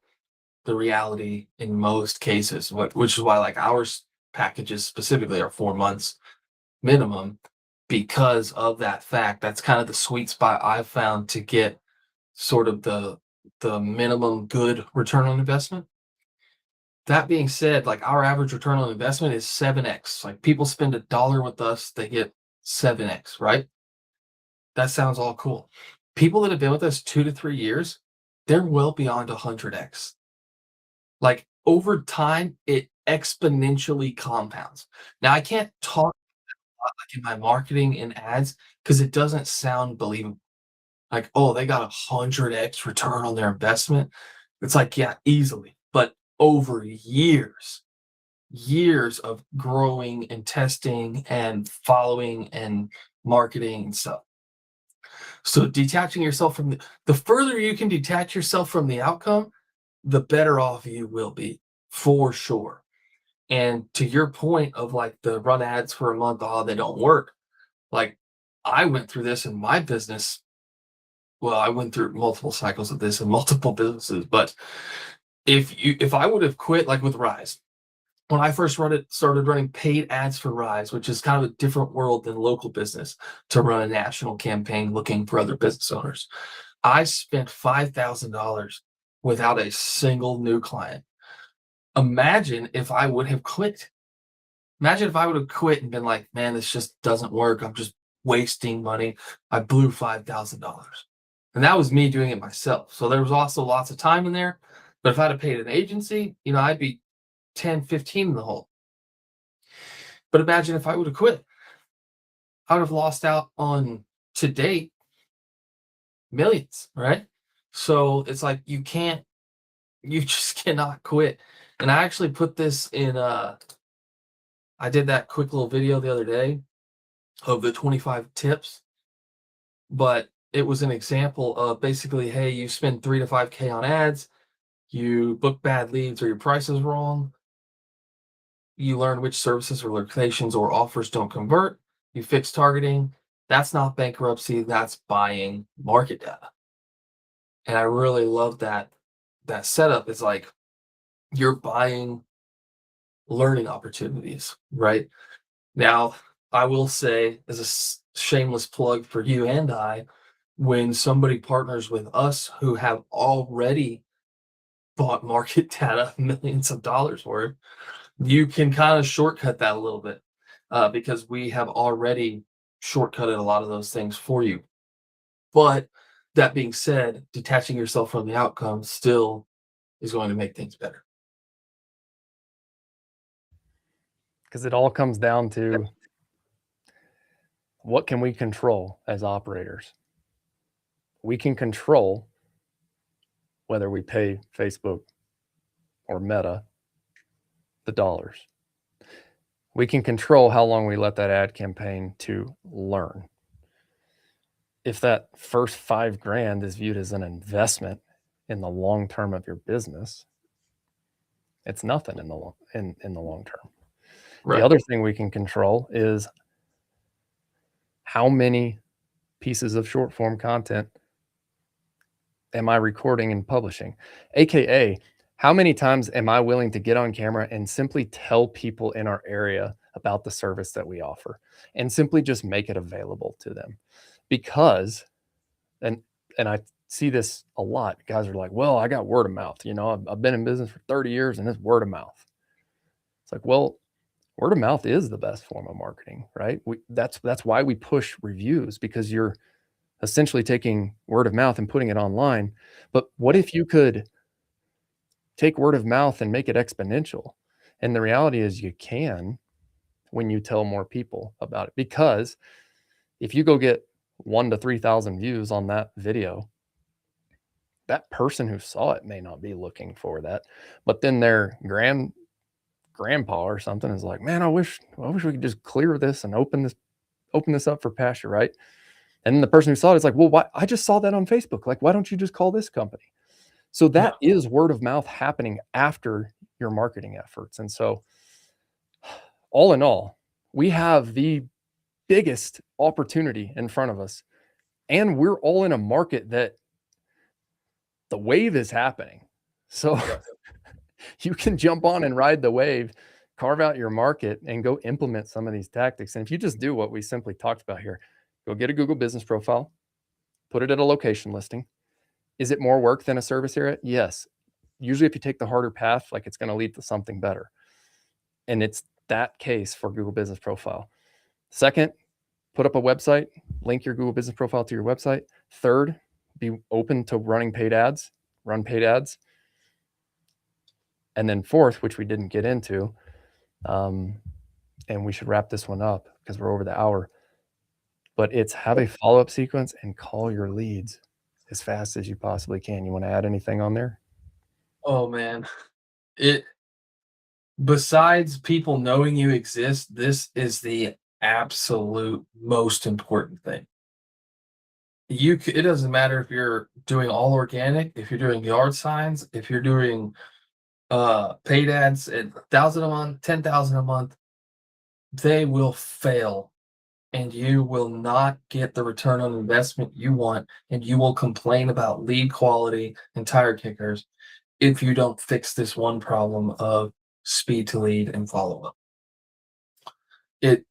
the reality in most cases, which is why like ours packages specifically are 4 months minimum because of that fact. That's kind of the sweet spot I've found to get sort of the minimum good return on investment. That being said, like our average return on investment is 7x. Like people spend $1 with us, they get 7x, right? That sounds all cool. People that have been with us 2 to 3 years, they're well beyond 100x. Like over time, it exponentially compounds. Now, I can't talk about like in my marketing and ads because it doesn't sound believable. Like, oh, they got 100x return on their investment. It's like, yeah, easily. But over years of growing and testing and following and marketing and stuff. So detaching yourself from the further you can detach yourself from the outcome, the better off you will be for sure. And to your point of like the run ads for a month, oh, they don't work. Like I went through this in my business. Well, I went through multiple cycles of this in multiple businesses, but if I would have quit like with Rise, when I first started running paid ads for Rise, which is kind of a different world than local business to run a national campaign looking for other business owners. I spent $5,000 without a single new client. Imagine if I would have quit. Imagine if I would have quit and been like, man, this just doesn't work. I'm just wasting money. I blew $5,000. And that was me doing it myself. So there was also lots of time in there. But if I'd have paid an agency, I'd be 10, 15 in the hole. But imagine if I would have quit. I would have lost out on, to date, millions, right? So it's like you just cannot quit. And I actually put this in I did that quick little video the other day of the 25 tips, but it was an example of basically, hey, you spend 3 to 5K on ads, you book bad leads or your price is wrong, you learn which services or locations or offers don't convert, you fix targeting. That's not bankruptcy, that's buying market data. And I really love that setup. Is like you're buying learning opportunities, right? Now, I will say, as a shameless plug for you and I, when somebody partners with us who have already bought market data millions of dollars worth, you can kind of shortcut that a little bit because we have already shortcutted a lot of those things for you. But that being said, detaching yourself from the outcome still is going to make things better. Because it all comes down to what can we control as operators? We can control whether we pay Facebook or Meta the dollars. We can control how long we let that ad campaign to learn. If that first $5,000 is viewed as an investment in the long term of your business, it's nothing in the long term. Right. The other thing we can control is how many pieces of short form content am I recording and publishing? AKA, how many times am I willing to get on camera and simply tell people in our area about the service that we offer and simply just make it available to them? Because, and I see this a lot. Guys are like, well, I got word of mouth. I've been in business for 30 years and it's word of mouth. It's like, well, word of mouth is the best form of marketing, right? That's why we push reviews, because you're essentially taking word of mouth and putting it online. But what if you could take word of mouth and make it exponential And the reality is you can when you tell more people about it. Because if you go get 1,000 to 3,000 views on that video, that person who saw it may not be looking for that, but then their grandpa or something is like, man, I wish we could just clear this and open this up for pasture, right? And then the person who saw it is like, well, why? I just saw that on Facebook. Like, why don't you just call this company? So that is word of mouth happening after your marketing efforts. And so all in all, we have the biggest opportunity in front of us. And we're all in a market that the wave is happening. So you can jump on and ride the wave, carve out your market, and go implement some of these tactics. And if you just do what we simply talked about here, go get a Google business profile, put it at a location listing. Is it more work than a service area? Yes. Usually if you take the harder path, like it's going to lead to something better. And it's that case for Google business profile. Second, put up a website, link your Google business profile to your website. Third, be open to running paid ads, run paid ads. And then fourth, which we didn't get into, and we should wrap this one up because we're over the hour, but it's have a follow-up sequence and call your leads as fast as you possibly can. You want to add anything on there? Oh man. It Besides people knowing you exist, this is the absolute most important thing. It doesn't matter if you're doing all organic, if you're doing yard signs, if you're doing paid ads at 1,000 a month, 10,000 a month, they will fail and you will not get the return on investment you want, and you will complain about lead quality and tire kickers if you don't fix this one problem of speed to lead and follow up.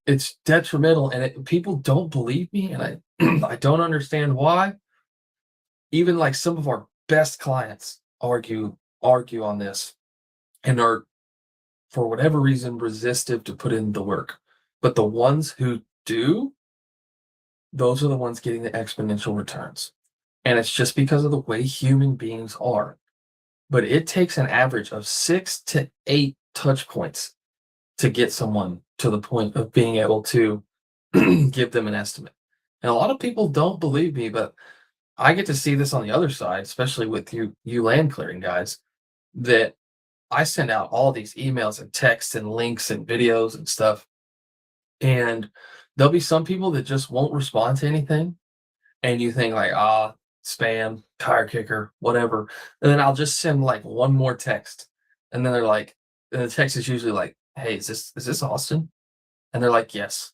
It's detrimental, and people don't believe me, and I I don't understand why. Even like some of our best clients argue on this and are, for whatever reason, resistive to put in the work. But the ones who do, those are the ones getting the exponential returns. And it's just because of the way human beings are. But it takes an average of 6 to 8 touch points to get someone to the point of being able to give them an estimate. And a lot of people don't believe me, but I get to see this on the other side, especially with you land clearing guys, that I send out all these emails and texts and links and videos and stuff. And there'll be some people that just won't respond to anything. And you think like, spam, tire kicker, whatever. And then I'll just send like one more text. And then they're like, and the text is usually like, hey, is this Austin? And they're like, yes.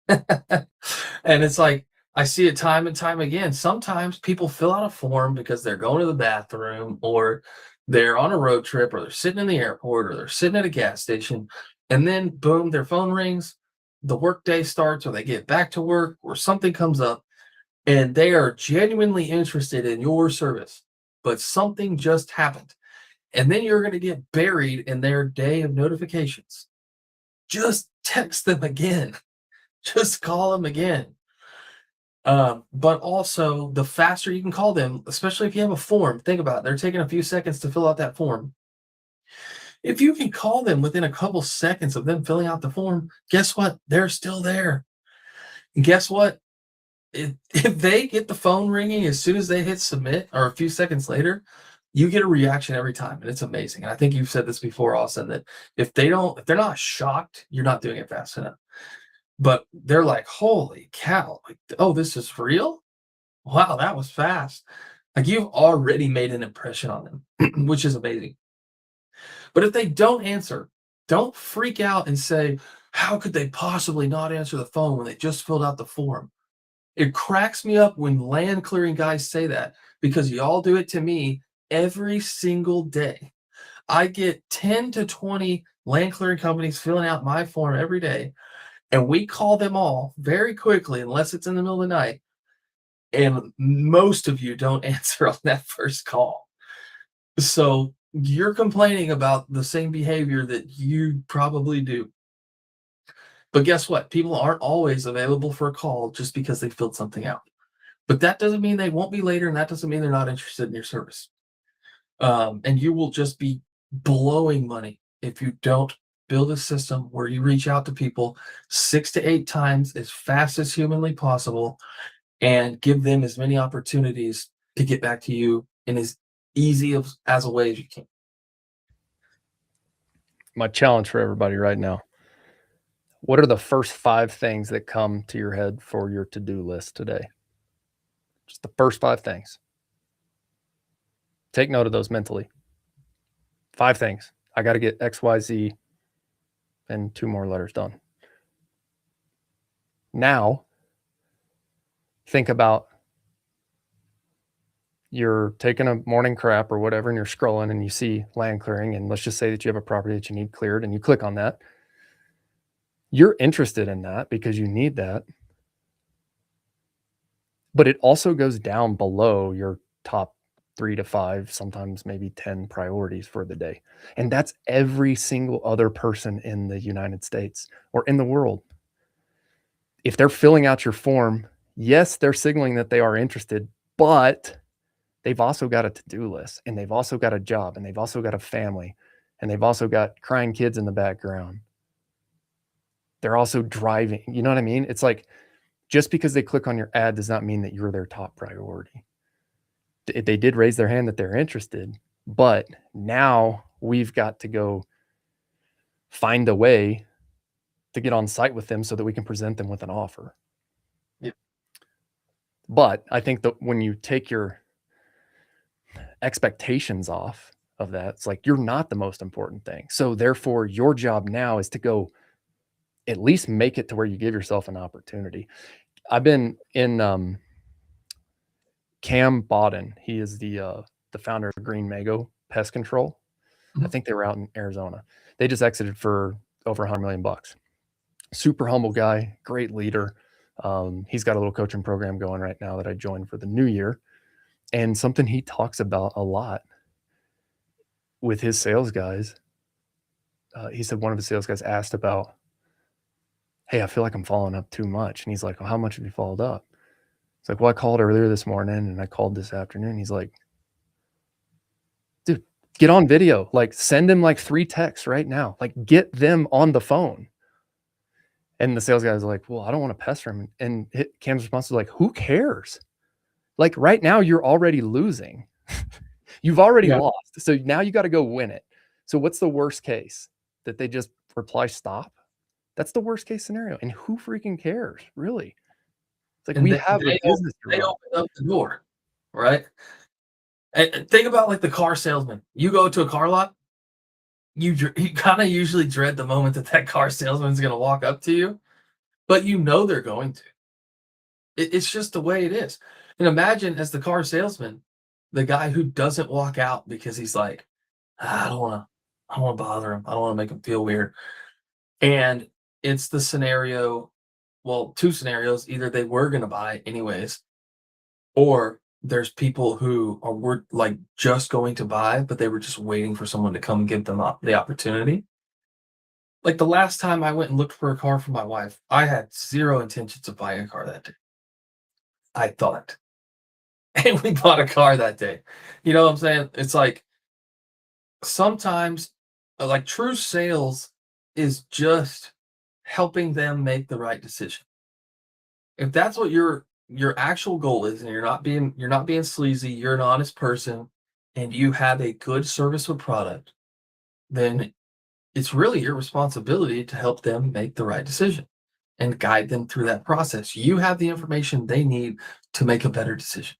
And it's like, I see it time and time again. Sometimes people fill out a form because they're going to the bathroom, or they're on a road trip, or they're sitting in the airport, or they're sitting at a gas station, and then boom, their phone rings, the work day starts, or they get back to work, or something comes up, and they are genuinely interested in your service, but something just happened. And then you're going to get buried in their day of notifications. Just text them again. Just call them again. But also, the faster you can call them, especially if you have a form, think about it. They're taking a few seconds to fill out that form. If you can call them within a couple seconds of them filling out the form, guess what? They're still there. And guess what? If they get the phone ringing as soon as they hit submit, or a few seconds later, you get a reaction every time, and it's amazing. And I think you've said this before, Austin, that if they're not shocked, you're not doing it fast enough. But they're like, holy cow, like, oh, this is real? Wow, that was fast. Like, you've already made an impression on them, which is amazing. But if they don't answer, don't freak out and say, how could they possibly not answer the phone when they just filled out the form? It cracks me up when land clearing guys say that, because y'all do it to me every single day. I get 10 to 20 land clearing companies filling out my form every day, and we call them all very quickly, unless it's in the middle of the night. And most of you don't answer on that first call. So you're complaining about the same behavior that you probably do. But guess what? People aren't always available for a call just because they filled something out. But that doesn't mean they won't be later, and that doesn't mean they're not interested in your service. And you will just be blowing money if you don't build a system where you reach out to people 6 to 8 times as fast as humanly possible and give them as many opportunities to get back to you in as easy as a way as you can. My challenge for everybody right now. What are the first 5 things that come to your head for your to-do list today? Just the first 5 things. Take note of those mentally. 5 things. I got to get X, Y, Z, and 2 more letters done. Now, think about you're taking a morning crap or whatever, and you're scrolling and you see land clearing, and let's just say that you have a property that you need cleared, and you click on that. You're interested in that because you need that. But it also goes down below your top 3 to 5, sometimes maybe 10 priorities for the day. And that's every single other person in the United States or in the world. If they're filling out your form, yes, they're signaling that they are interested, but they've also got a to-do list, and they've also got a job, and they've also got a family, and they've also got crying kids in the background. They're also driving. You know what I mean? It's like, just because they click on your ad does not mean that you're their top priority. They did raise their hand that they're interested, but now we've got to go find a way to get on site with them so that we can present them with an offer. Yep. But I think that when you take your expectations off of that, it's like you're not the most important thing. So therefore, your job now is to go at least make it to where you give yourself an opportunity. I've been in Cam Bodden. He is the founder of Green Mago Pest Control. I think they were out in Arizona. They just exited for over $100 million. Super humble guy, great leader. He's got a little coaching program going right now that I joined for the new year. And something he talks about a lot with his sales guys, he said one of his sales guys asked about, hey, I feel like I'm following up too much. And he's like, well, how much have you followed up? It's like, well, I called earlier this morning and I called this afternoon. He's like, dude, get on video. Like, send him like 3 texts right now. Like, get them on the phone. And the sales guy was like, well, I don't want to pester him. And Cam's response was like, who cares? Like, right now, you're already losing. You've already lost. So now you got to go win it. So what's the worst case? That they just reply stop? That's the worst case scenario. And who freaking cares, really? It's like, And we have a business to they run. open up the door, right? And think about like the car salesman. You go to a car lot, you kind of usually dread the moment that car salesman is going to walk up to you, but you know they're going to. It's just the way it is. And imagine as the car salesman, the guy who doesn't walk out because he's like, I don't want to bother him. I don't want to make him feel weird. And it's the scenario, well, 2 scenarios. Either they were going to buy anyways, or there's people who were like just going to buy, but they were just waiting for someone to come give them the opportunity. Like the last time I went and looked for a car for my wife, I had 0 intentions of buying a car that day. I thought. And we bought a car that day. You know what I'm saying? It's like sometimes like true sales is just helping them make the right decision. If that's what your actual goal is, and you're not being sleazy, you're an honest person, and you have a good service or product, then it's really your responsibility to help them make the right decision and guide them through that process. You have the information they need to make a better decision.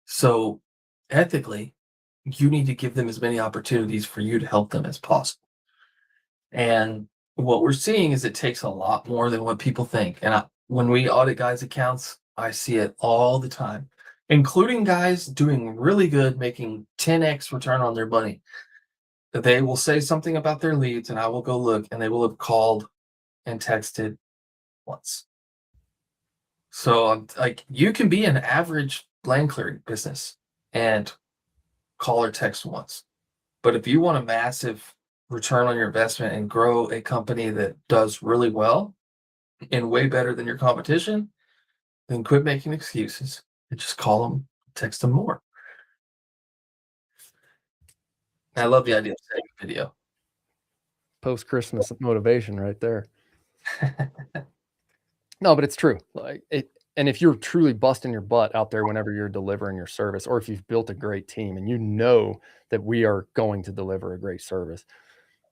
So ethically, you need to give them as many opportunities for you to help them as possible. And what we're seeing is it takes a lot more than what people think. And when we audit guys' accounts, I see it all the time, including guys doing really good, making 10x return on their money. That they will say something about their leads, and I will go look, and they will have called and texted once. So, like, you can be an average land clearing business and call or text once. But if you want a massive return on your investment and grow a company that does really well and way better than your competition, then quit making excuses and just call them, text them more. I love the idea of saying video. post-Christmas motivation right there. No, but it's true. Like it, and if you're truly busting your butt out there whenever you're delivering your service, or if you've built a great team and you know that we are going to deliver a great service,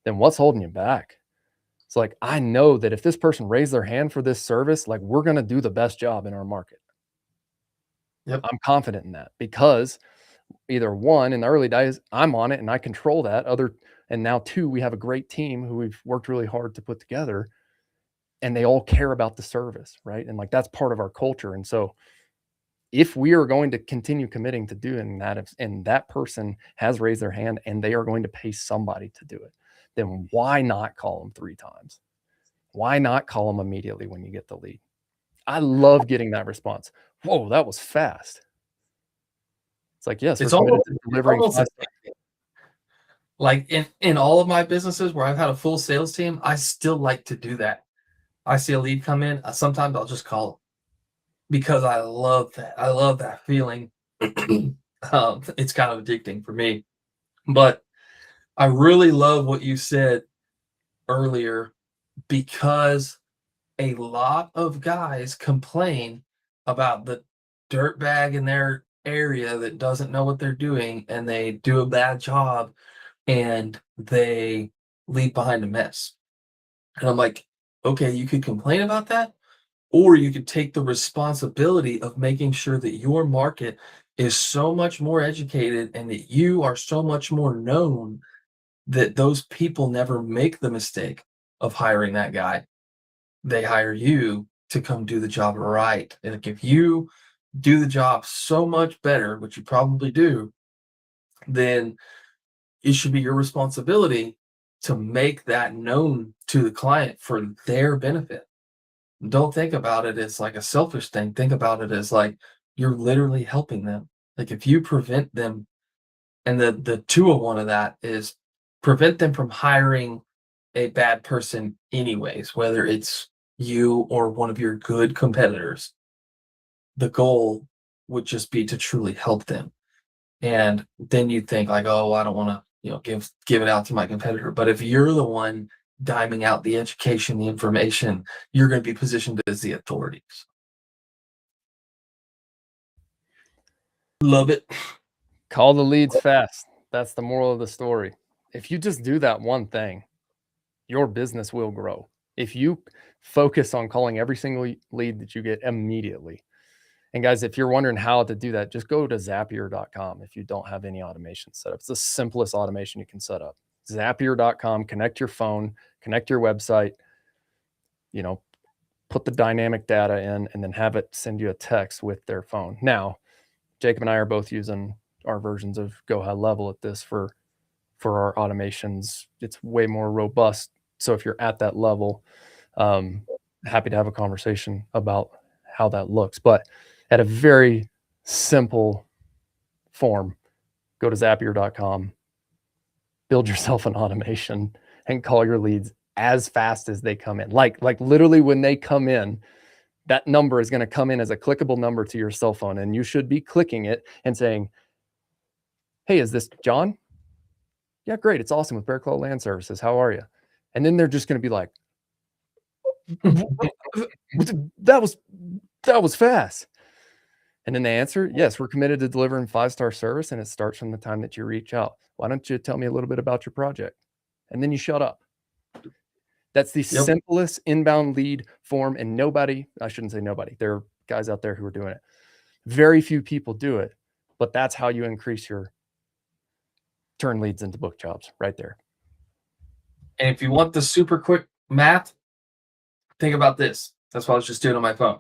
then what's holding you back? It's like, I know that if this person raised their hand for this service, like we're going to do the best job in our market. Yep. I'm confident in that because either one, in the early days, I'm on it and I control that. And now two, we have a great team who we've worked really hard to put together, and they all care about the service, right? And like that's part of our culture. And so if we are going to continue committing to doing that, and that person has raised their hand and they are going to pay somebody to do it, then why not call them 3 times? Why not call them immediately when you get the lead? I love getting that response. Whoa, that was fast. It's like, yes, It's we're committed almost, to it's delivering almost 5 like in all of my businesses where I've had a full sales team, I still like to do that. I see a lead come in, sometimes I'll just call 'em because I love that. I love that feeling. It's kind of addicting for me. But I really love what you said earlier because a lot of guys complain about the dirtbag in their area that doesn't know what they're doing and they do a bad job and they leave behind a mess. And I'm like, okay, you could complain about that, or you could take the responsibility of making sure that your market is so much more educated and that you are so much more known that those people never make the mistake of hiring that guy. They hire you to come do the job right. And like, if you do the job so much better, which you probably do, then it should be your responsibility to make that known to the client for their benefit. Don't think about it as like a selfish thing. Think about it as like you're literally helping them. Like if you prevent them, and the 201 of that is prevent them from hiring a bad person anyways, whether it's you or one of your good competitors. The goal would just be to truly help them. And then you think like, oh, I don't want to, give it out to my competitor. But if you're the one diming out the education, the information, you're going to be positioned as the authorities. Love it. Call the leads fast. That's the moral of the story. If you just do that one thing, your business will grow. If you focus on calling every single lead that you get immediately. And guys, if you're wondering how to do that, just go to Zapier.com if you don't have any automation set up. It's the simplest automation you can set up. Zapier.com, connect your phone, connect your website, put the dynamic data in, and then have it send you a text with their phone. Now, Jacob and I are both using our versions of Go High Level at this for our automations. It's way more robust. So if you're at that level, happy to have a conversation about how that looks. But at a very simple form, go to Zapier.com, build yourself an automation, and call your leads as fast as they come in. Like literally when they come in, that number is going to come in as a clickable number to your cell phone, and you should be clicking it and saying, hey, is this John? Yeah, great. It's awesome with Bear Claw Land Services. How are you? And then they're just going to be like, that was fast. And then they answer, yes, we're committed to delivering 5-star service, and it starts from the time that you reach out. Why don't you tell me a little bit about your project? And then you shut up. That's the simplest inbound lead form, and I shouldn't say nobody, there are guys out there who are doing it. Very few people do it, but that's how you increase your turn leads into book jobs right there. And if you want the super quick math, think about this. That's what I was just doing on my phone.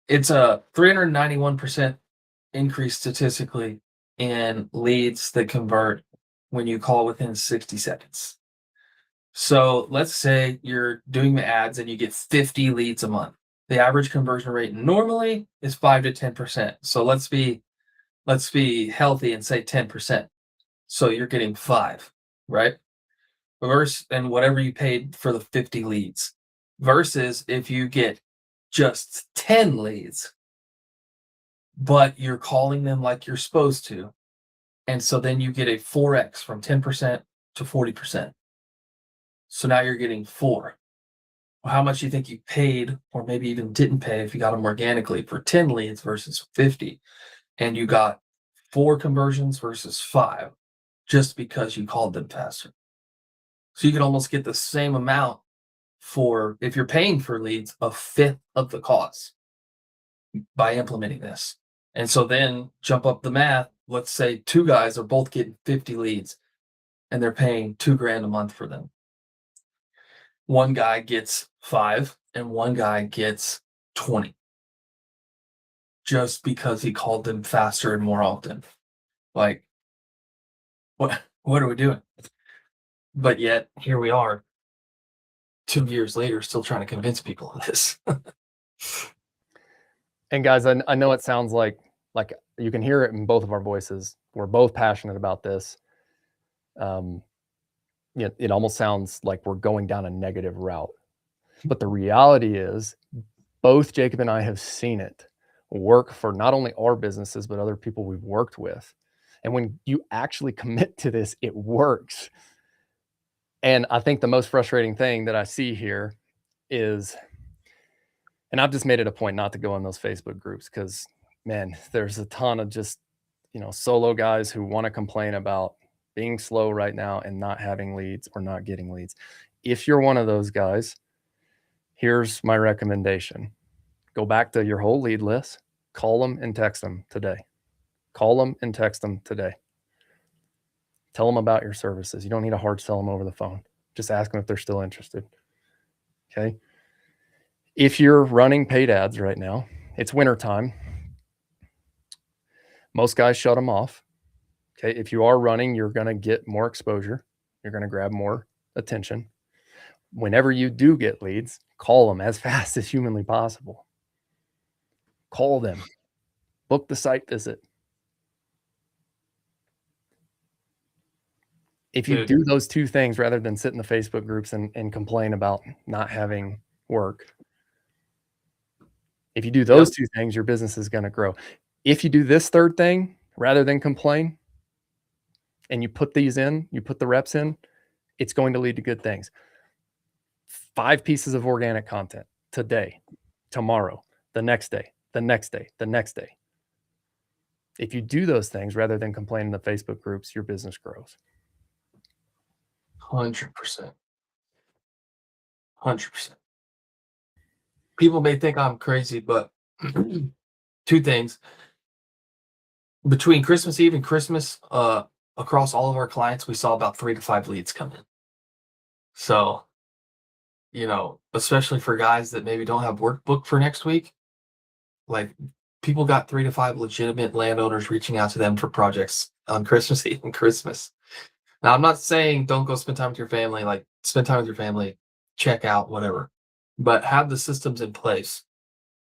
It's a 391% increase statistically in leads that convert when you call within 60 seconds. So let's say you're doing the ads and you get 50 leads a month. The average conversion rate normally is 5 to 10%. So let's be healthy and say 10%. So you're getting 5, right? And whatever you paid for the 50 leads. Versus if you get just 10 leads, but you're calling them like you're supposed to. And so then you get a 4x from 10% to 40%. So now you're getting 4. Well, how much do you think you paid, or maybe even didn't pay if you got them organically for 10 leads versus 50? And you got 4 conversions versus 5 just because you called them faster. So you can almost get the same amount for, if you're paying for leads, a fifth of the cost by implementing this. And so then jump up the math. Let's say 2 guys are both getting 50 leads and they're paying $2,000 a month for them. One guy gets 5 and one guy gets 20 just because he called them faster and more often. Like, what are we doing? But yet here we are 2 years later, still trying to convince people of this. And guys, I know it sounds like you can hear it in both of our voices. We're both passionate about this. It almost sounds like we're going down a negative route. But the reality is, both Jacob and I have seen it work for not only our businesses, but other people we've worked with. And when you actually commit to this, it works. And I think the most frustrating thing that I see here is, and I've just made it a point not to go in those Facebook groups because, man, there's a ton of just, solo guys who want to complain about being slow right now and not having leads or not getting leads. If you're one of those guys, here's my recommendation. Go back to your whole lead list, call them and text them today. Call them and text them today. Tell them about your services. You don't need to hard sell them over the phone. Just ask them if they're still interested. Okay. If you're running paid ads right now, it's wintertime. Most guys shut them off. Okay. If you are running, you're going to get more exposure. You're going to grab more attention. Whenever you do get leads, call them as fast as humanly possible. Call them. Book the site visit. If you do those 2 things rather than sit in the Facebook groups and complain about not having work, if you do those 2 things, your business is going to grow. If you do this 3rd thing rather than complain, and you put these in, you put the reps in, it's going to lead to good things. 5 pieces of organic content today, tomorrow, the next day, the next day, the next day. If you do those things rather than complain in the Facebook groups, your business grows. 100%. 100%. People may think I'm crazy, but 2 things. Between Christmas Eve and Christmas, across all of our clients, we saw about 3 to 5 leads come in. So, especially for guys that maybe don't have work booked for next week, like, people got 3 to 5 legitimate landowners reaching out to them for projects on Christmas Eve and Christmas. Now, I'm not saying don't go spend time with your family, like, spend time with your family, check out, whatever, but have the systems in place,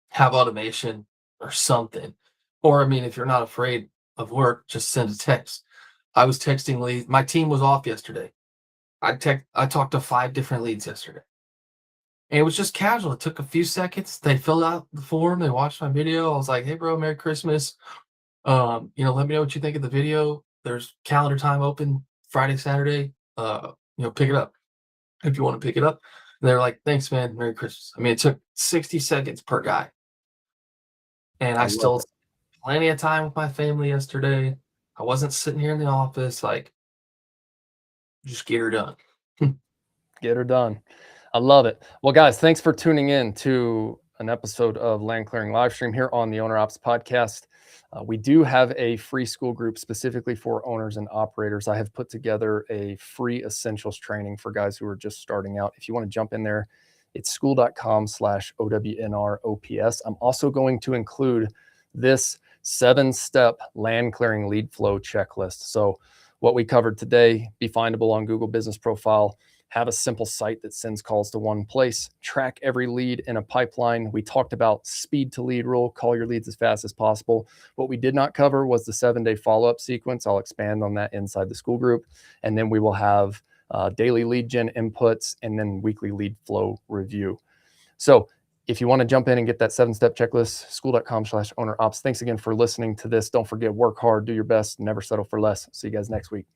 have automation or something. Or, I mean, if you're not afraid of work, just send a text. I was texting leads. My team was off yesterday. I talked to 5 different leads yesterday. And it was just casual. It took a few seconds. They filled out the form. They watched my video. I was like, hey, bro, Merry Christmas. Let me know what you think of the video. There's calendar time open Friday, Saturday. Pick it up if you want to pick it up. And they're like, thanks, man. Merry Christmas. I mean, it took 60 seconds per guy. And I still had plenty of time with my family yesterday. I wasn't sitting here in the office. Like, just get her done. Get her done. I love it. Well, guys, thanks for tuning in to an episode of Land Clearing Livestream here on the Owner Ops Podcast. We do have a free school group specifically for owners and operators. I have put together a free essentials training for guys who are just starting out. If you want to jump in there, it's school.com/OWNROPS. I'm also going to include this 7-step land clearing lead flow checklist. So what we covered today, be findable on Google Business Profile, have a simple site that sends calls to one place, track every lead in a pipeline. We talked about speed to lead rule, call your leads as fast as possible. What we did not cover was the 7-day follow-up sequence. I'll expand on that inside the school group. And then we will have daily lead gen inputs and then weekly lead flow review. So if you want to jump in and get that 7-step checklist, school.com/ownerops. Thanks again for listening to this. Don't forget, work hard, do your best, never settle for less. See you guys next week.